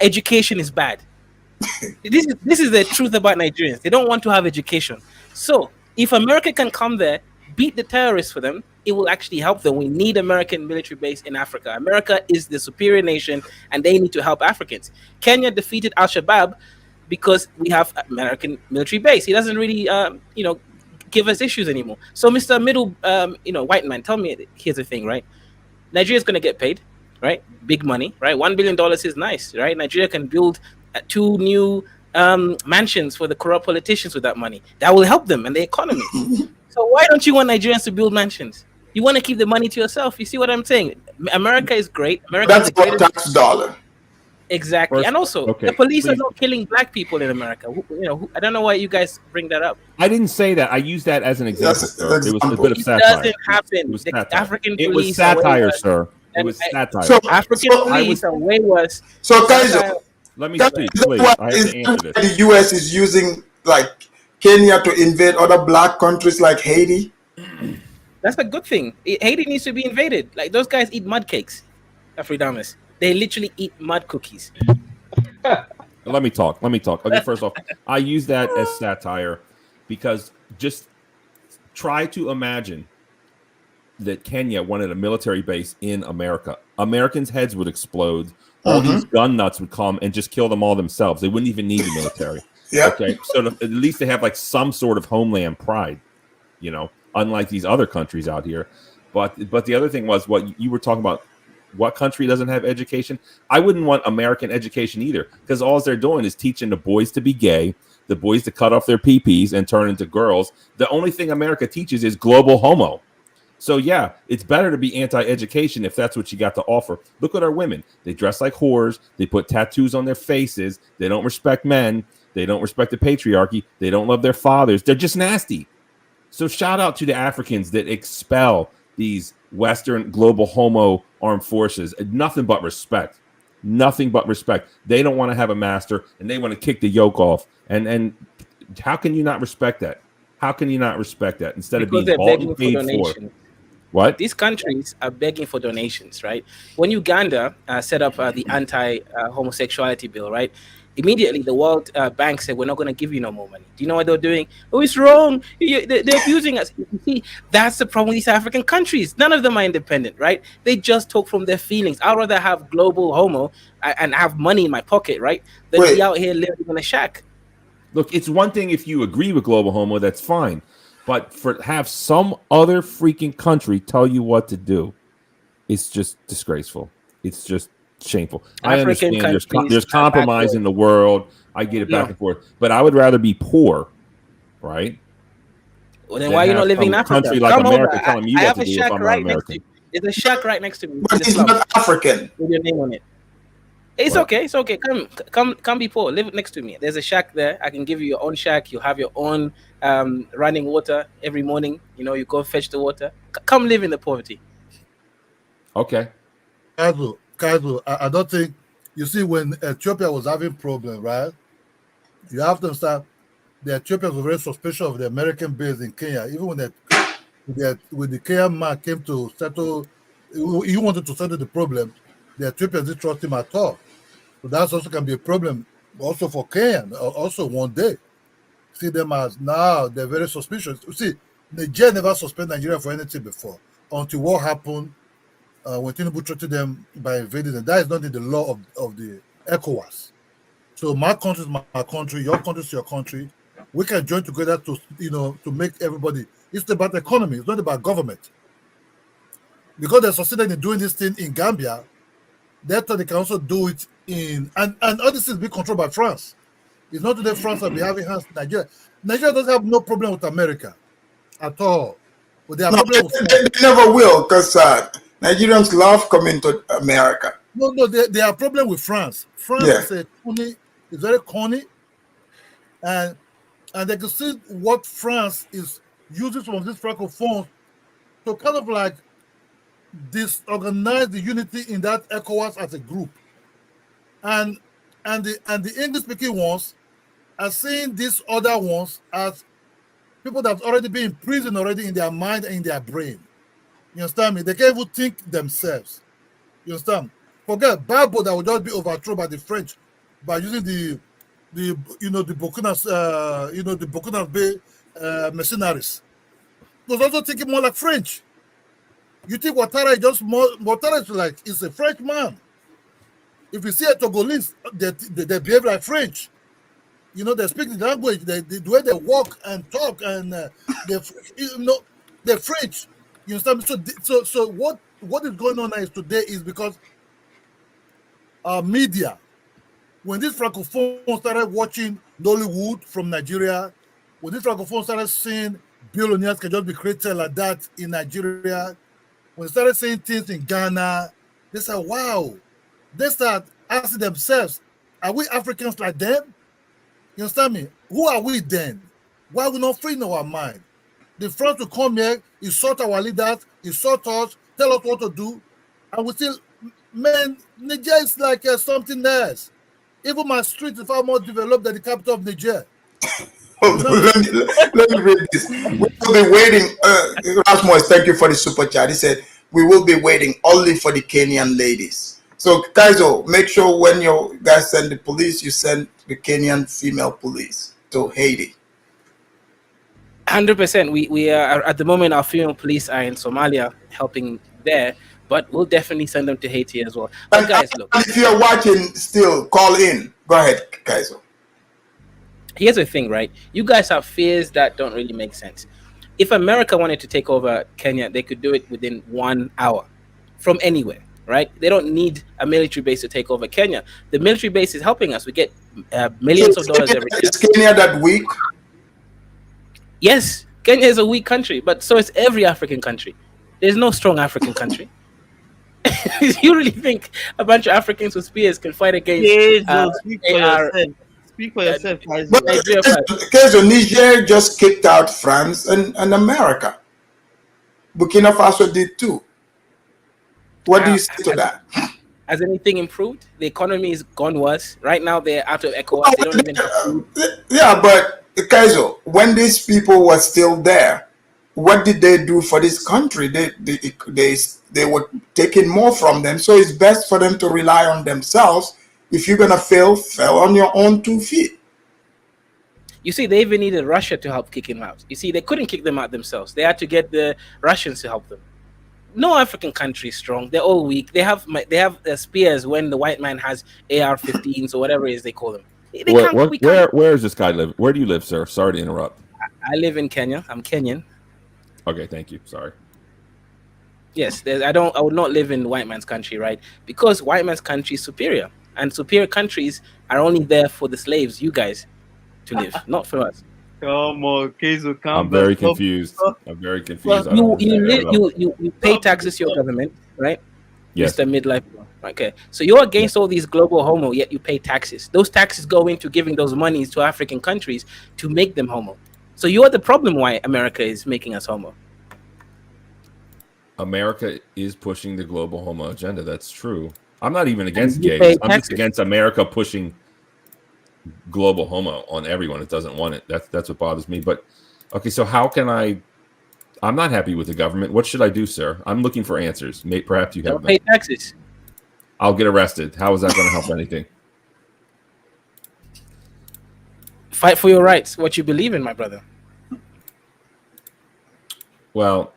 Education is Bad. This is the truth about Nigerians. They don't want to have education. So if America can come there, beat the terrorists for them, it will actually help them. We need American military base in Africa. America is the superior nation, and they need to help Africans. Kenya defeated Al Shabaab because we have American military base. He doesn't really, give us issues anymore. So, Mr. Middle, white man, tell me. Here's the thing, right? Nigeria's going to get paid, right? Big money, right? $1 billion is nice, right? Nigeria can build 2 new mansions for the corrupt politicians with that money. That will help them and the economy. So why don't you want Nigerians to build mansions? You want to keep the money to yourself. You see what I'm saying? America is great. America
That's
is the greatest
tax dollar.
Exactly. And also, the police are not killing black people in America. I don't know why you guys bring that up.
I didn't say that. I used that as an example, sir. It was a bit of
It
satire.
doesn't happen.
It was
The
satire.
African
It
police
was satire,
are way
sir. It
worse.
was satire.
So
African police are way worse.
So, Kaizo,
let me
that-
speak,
is that
please.
why-
I have
is
to
that
answer
why
this.
the U.S. is using like Kenya to invade other black countries like Haiti?
That's a good thing. Haiti needs to be invaded. Like those guys eat mud cakes, Afridamus. They literally eat mud cookies.
Let me talk. Okay, first off, I use that as satire because just try to imagine that Kenya wanted a military base in America. Americans' heads would explode. All these gun nuts would come and just kill them all themselves. They wouldn't even need the military. Okay, so at least they have like some sort of homeland pride, unlike these other countries out here. But the other thing was what you were talking about. What country doesn't have education? I wouldn't want American education either, because all they're doing is teaching the boys to be gay, the boys to cut off their peepees and turn into girls. The only thing America teaches is global homo. So yeah, it's better to be anti-education if that's what you got to offer. Look at our women. They dress like whores. They put tattoos on their faces. They don't respect men. They don't respect the patriarchy. They don't love their fathers. They're just nasty. So shout out to the Africans that expel these Western global homo armed forces. Nothing but respect. Nothing but respect. They don't want to have a master, and they want to kick the yoke off. And how can you not respect that? How can you not respect that? Instead
Because
of
they're
being bought
begging
and
for
paid for.
donations.
What?
These countries are begging for donations, right? When Uganda set up the anti-homosexuality bill, right? Immediately, the World Bank said, we're not going to give you no more money. Do you know what they're doing? Oh, it's wrong. They're abusing us. You see, that's the problem with these African countries. None of them are independent, right? They just talk from their feelings. I'd rather have global homo and have money in my pocket, right? Than be out here living in a shack.
Look, it's one thing if you agree with global homo, that's fine. But have some other freaking country tell you what to do, it's just disgraceful. It's just shameful. I understand there's compromise in the world. I get it back and forth. But I would rather be poor, right?
Well, then why are you not living in Africa?
Country like America telling me what to do if I'm not American.
There's a shack right next to me.
But it's not African.
With your name on it. It's okay. It's okay. Come be poor. Live next to me. There's a shack there. I can give you your own shack. You have your own running water every morning. You go fetch the water. Come live in the poverty.
Okay.
Kaizu, I don't think, you see, when Ethiopia was having problems, right? You have to understand the Ethiopians were very suspicious of the American base in Kenya. Even when the Kenyan man came to settle, he wanted to settle the problem, the Ethiopians didn't trust him at all. So that's also can be a problem also for Kenya, also one day. See them as now, they're very suspicious. You see, Niger never suspended Nigeria for anything before, until what happened when Tinubu treated them by invading them. That is not in the law of the ECOWAS. So my country is my country, your country is your country. We can join together to make everybody. It's about economy. It's not about government. Because they succeeded in doing this thing in Gambia, they thought they can also do it in and all this is being controlled by France. It's not today France will be having hands in Nigeria. Nigeria doesn't have no problem with America at all. But they have problem with
they never will, because Nigerians love coming to America.
No, they have problem with France. France is very corny, and they can see what France is using some of these francophones to kind of like disorganize the unity in that ECOWAS as a group. And the English speaking ones are seeing these other ones as people that have already been in prison already in their mind and in their brain. You understand me? They can't even think themselves. You understand? Forget Bible that will just be overthrown by the French by using the Burkina Bay mercenaries. It was also thinking more like French. You think Ouattara is just more? Ouattara is like is a French man. If you see a Togolese, they behave like French. You know, they speak the language, the way they walk and talk, and they're French. You understand? So what is going on is today is because our media, when this francophone started watching Nollywood from Nigeria, when this francophone started seeing billionaires can just be created like that in Nigeria, when they started saying things in Ghana, they said, wow. They start asking themselves, are we Africans like them? You understand me? Who are we then? Why are we not free in our mind? The France will come here, insult our leaders, insult us, tell us what to do, and we still, man, Niger is like something else. Even my street is far more developed than the capital of Niger.
Let me read this. We will be waiting. Rasmus, thank you for the super chat. He said, we will be waiting only for the Kenyan ladies. So, Kaizo, make sure when you guys send the police, you send the Kenyan female police to Haiti.
100%. We are at the moment. Our female police are in Somalia helping there, but we'll definitely send them to Haiti as well. But guys, look.
If you're watching, still call in. Go ahead, Kaizo.
Here's the thing, right? You guys have fears that don't really make sense. If America wanted to take over Kenya, they could do it within 1 hour from anywhere, right? They don't need a military base to take over Kenya. The military base is helping us. We get millions of dollars every year.
Is Kenya that weak?
Yes, Kenya is a weak country, but so is every African country. There's no strong African country. You really think a bunch of Africans with spears can fight against
Speak for yourself, Kaizo.
But Niger just kicked out France and America. Burkina Faso did too. What do you say to that?
Has anything improved? The economy is gone worse. Right now, they're out of ECOWAS. They don't even have food.
Yeah, but Kaizo, when these people were still there, what did they do for this country? They were taking more from them. So it's best for them to rely on themselves. If you're gonna fail on your own 2 feet.
You see, they even needed Russia to help kick him out. You see, they couldn't kick them out themselves. They had to get the Russians to help them. No African country is strong. They're all weak. They have spears when the white man has AR-15s or whatever it is they call them.
Where does this guy live? Where do you live, sir? Sorry to interrupt.
I live in Kenya. I'm Kenyan.
Okay, thank you. Sorry.
Yes, I would not live in white man's country, right? Because white man's country is superior. And superior countries are only there for the slaves, you guys, to live, not for us.
Come on, Kaizo,
I'm very confused. I'm very confused.
Well, you pay taxes to your government, right?
Yes.
Mr. Midlife. Okay. So you're against all these global homo, yet you pay taxes. Those taxes go into giving those monies to African countries to make them homo. So you're the problem why America is making us homo.
America is pushing the global homo agenda. That's true. I'm not even against gays. I'm just against America pushing global homo on everyone that doesn't want it. That's what bothers me. But okay, so how can I'm not happy with the government. What should I do, sir? I'm looking for answers. Perhaps you have them.
Pay taxes.
I'll get arrested. How is that going to help anything?
Fight for your rights, what you believe in, my brother.
Well,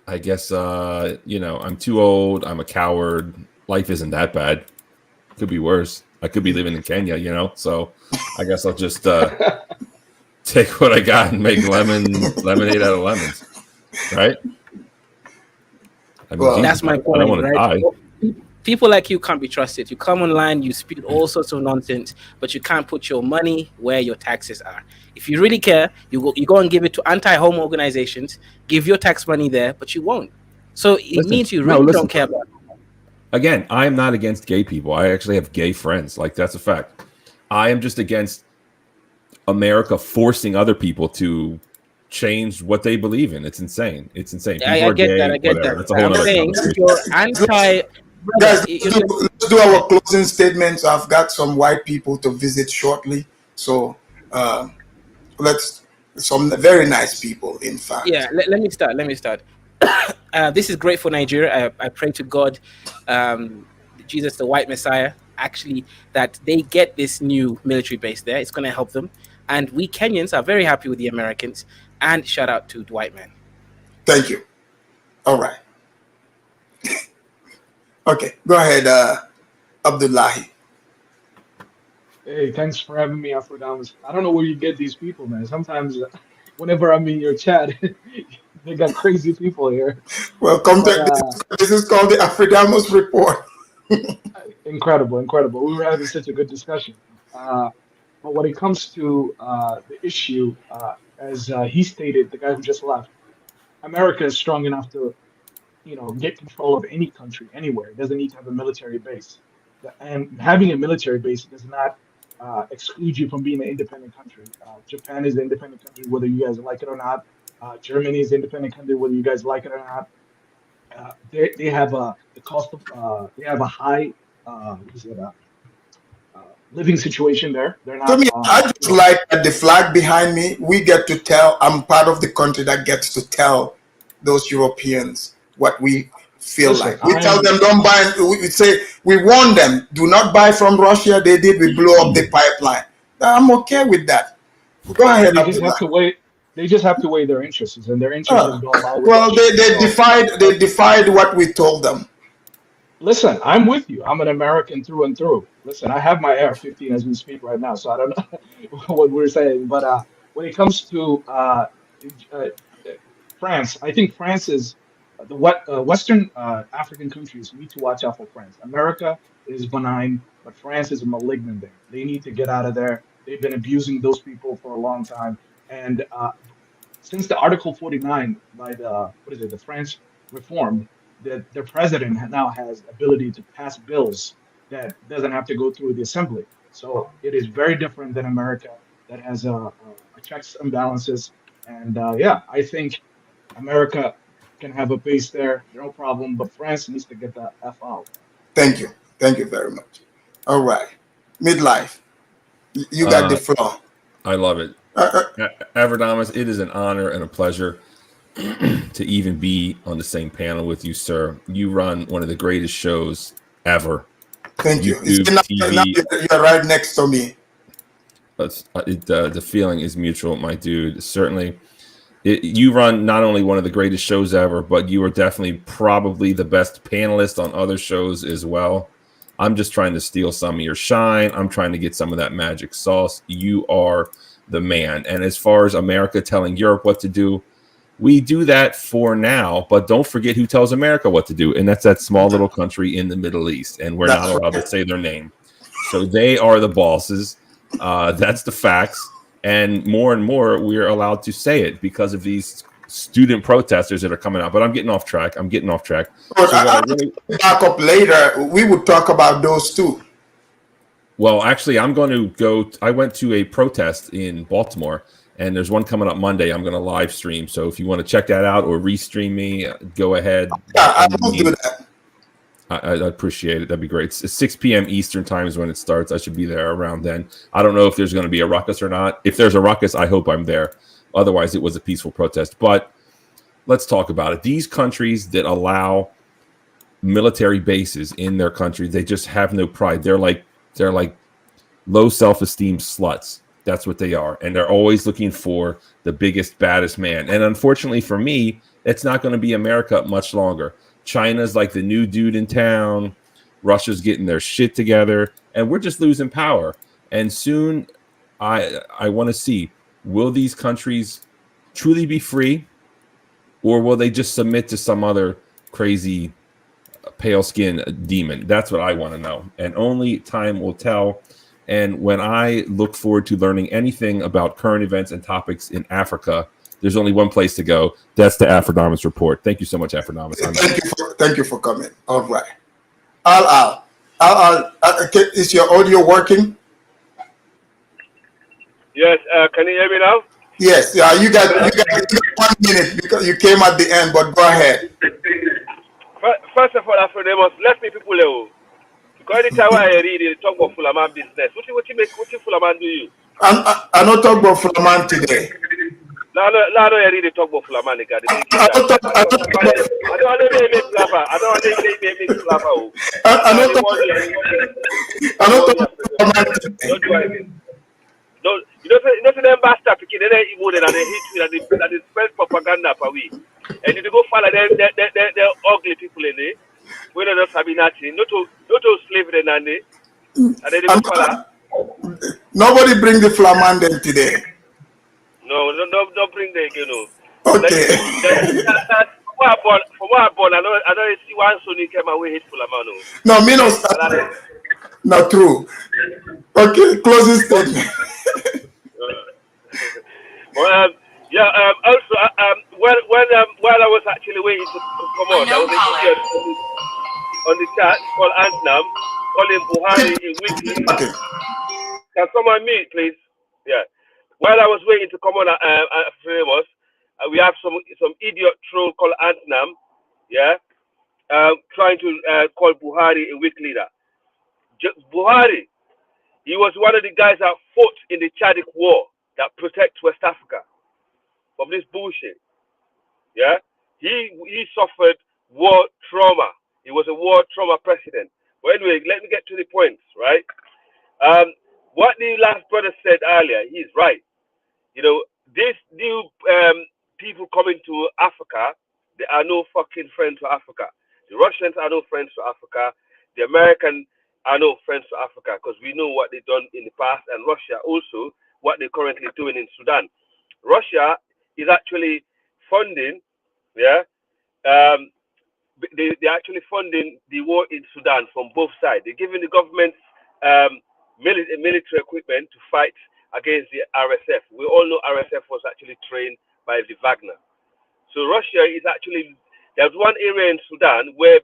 I guess I'm too old. I'm a coward. Life isn't that bad. Could be worse. I could be living in Kenya, So I guess I'll just take what I got and make lemonade out of lemons, right? I mean,
that's my point. I don't want to die. People like you can't be trusted. You come online, you speak all sorts of nonsense, but you can't put your money where your taxes are. If you really care, you go and give it to anti-homo organizations, give your tax money there, but you won't. So it means you really don't care about it.
Again, I am not against gay people. I actually have gay friends. Like, that's a fact. I am just against America forcing other people to change what they believe in. It's insane. It's insane. People
I
are
get
gay,
that. I get
whatever.
that.
That's a whole
I'm
other
saying
conversation.
you're anti.
Guys, let's do our closing statements. I've got some white people to visit shortly, so some very nice people, in fact.
Yeah, let me start. Let me start. This is great for Nigeria. I pray to God, Jesus, the white Messiah, actually, that they get this new military base there. It's going to help them. And we Kenyans are very happy with the Americans. And shout out to the white man.
Thank you. All right. Okay, go ahead, Abdullahi.
Hey, thanks for having me, Afrodamus. I don't know where you get these people, man. Sometimes, whenever I'm in your chat, they got crazy people here.
Welcome
But
to this is called the Afridamus Report.
incredible, incredible. We were having such a good discussion. But when it comes to the issue, as he stated, the guy who just left, America is strong enough to, get control of any country anywhere. It doesn't need to have a military base. And having a military base does not exclude you from being an independent country. Japan is an independent country, whether you guys like it or not. Germany is an independent country, whether you guys like it or not. They have the cost of they have a high what is it, living situation there. They're
To
not
me, I just like that the flag behind me. We get to tell. I'm part of the country that gets to tell those Europeans what we feel
Listen,
like. We tell them don't buy. We say we warn them, do not buy from Russia. They did. We blow up the pipeline. I'm okay with that. Go ahead.
They just have to wait. They just have to weigh their interests, and their interests don't lie with
Well,
Russia.
they defied what we told them.
Listen, I'm with you. I'm an American through and through. Listen, I have my AR-15 as we speak right now, so I don't know what we're saying. But when it comes to France, I think France is Western African countries need to watch out for France. America is benign, but France is a malignant there. They need to get out of there. They've been abusing those people for a long time, and since the Article 49 by the French reformed, their president now has ability to pass bills that doesn't have to go through the assembly. So it is very different than America that has a checks and balances. And yeah, I think America can have a base there, no problem. But France needs to get the F out.
Thank you. Thank you very much. All right. Midlife, you got the floor.
I love it. Avradamas, it is an honor and a pleasure to even be on the same panel with you, sir. You run one of the greatest shows ever.
Thank you.
TV.
You're right next to me.
The feeling is mutual, my dude. Certainly. You run not only one of the greatest shows ever, but you are definitely probably the best panelist on other shows as well. I'm just trying to steal some of your shine. I'm trying to get some of that magic sauce. You are the man. And as far as America telling Europe what to do, we do that for now, but don't forget who tells America what to do. And that's that small little country in the Middle East. And we're not allowed to say their name. So they are the bosses. That's the facts. And more, we're allowed to say it because of these student protesters that are coming out. But I'm getting off track.
Back up later. We would talk about those too.
Well, actually, I'm going to go. I went to a protest in Baltimore, and there's one coming up Monday. I'm going to live stream. So if you want to check that out or restream me, go ahead.
Yeah, I will do that.
I appreciate it. That'd be great. It's 6 p.m. Eastern time is when it starts. I should be there around then. I don't know if there's going to be a ruckus or not. If there's a ruckus, I hope I'm there. Otherwise, it was a peaceful protest. But let's talk about it. These countries that allow military bases in their country, they just have no pride. They're like low self-esteem sluts. That's what they are. And they're always looking for the biggest, baddest man. And unfortunately for me, it's not going to be America much longer. China's like the new dude in town. Russia's getting their shit together. And we're just losing power. And soon, I want to see, will these countries truly be free? Or will they just submit to some other crazy pale skin demon? That's what I want to know. And only time will tell. And when I look forward to learning anything about current events and topics in Africa, there's only one place to go. That's the Afrodamus Report. Thank you so much, Afrodamus.
Thank you for coming. All right. Al, is your audio working?
Yes. Can you hear me now?
Yes, yeah, you got 1 minute because you came at the end, but go ahead.
First of all, let me people know. Because anytime I read it, talk about Fulaman business. What you Fulaman do you?
I'm not talking about Fulaman today.
No, I read it talk about Fulaman again.
I don't talk
I don't want to make flava. I don't want to make flava.
I'm not talking about Fulaman today.
Don't do anything. Don't, you know, them bastard picking any evil and they hate you and they spread propaganda for we. And you go follow them, they're ugly people in there. We don't have nothing. Not to slavery and they. And then they go follow.
Nobody bring the Flaman them today.
No, don't bring them again. No.
Okay.
For what I born, I know see one son came away hateful amount.
No, me no. Not true. Okay, closing statement.
Well, yeah. Also, while I was actually waiting to come on, there was a video on the chat called Antnam, calling Buhari in weekly.
Okay.
Can someone mute, please? Yeah. While I was waiting to come on, famous, we have some idiot troll called Antnam, yeah, trying to call Buhari a weak leader. Buhari, he was one of the guys that fought in the Chadic War that protect West Africa from this bullshit. Yeah, he suffered war trauma. He was a war trauma president. But anyway, let me get to the points, right? What the last brother said earlier, he's right. You know, these new people coming to Africa, they are no fucking friends to Africa. The Russians are no friends to Africa. The Americans are no friends to Africa because we know what they've done in the past, and Russia also what they're currently doing in Sudan. Russia is actually funding, they're actually funding the war in Sudan from both sides. They're giving the government military equipment to fight against the RSF. We all know RSF was actually trained by the Wagner. So Russia is actually, there's one area in Sudan where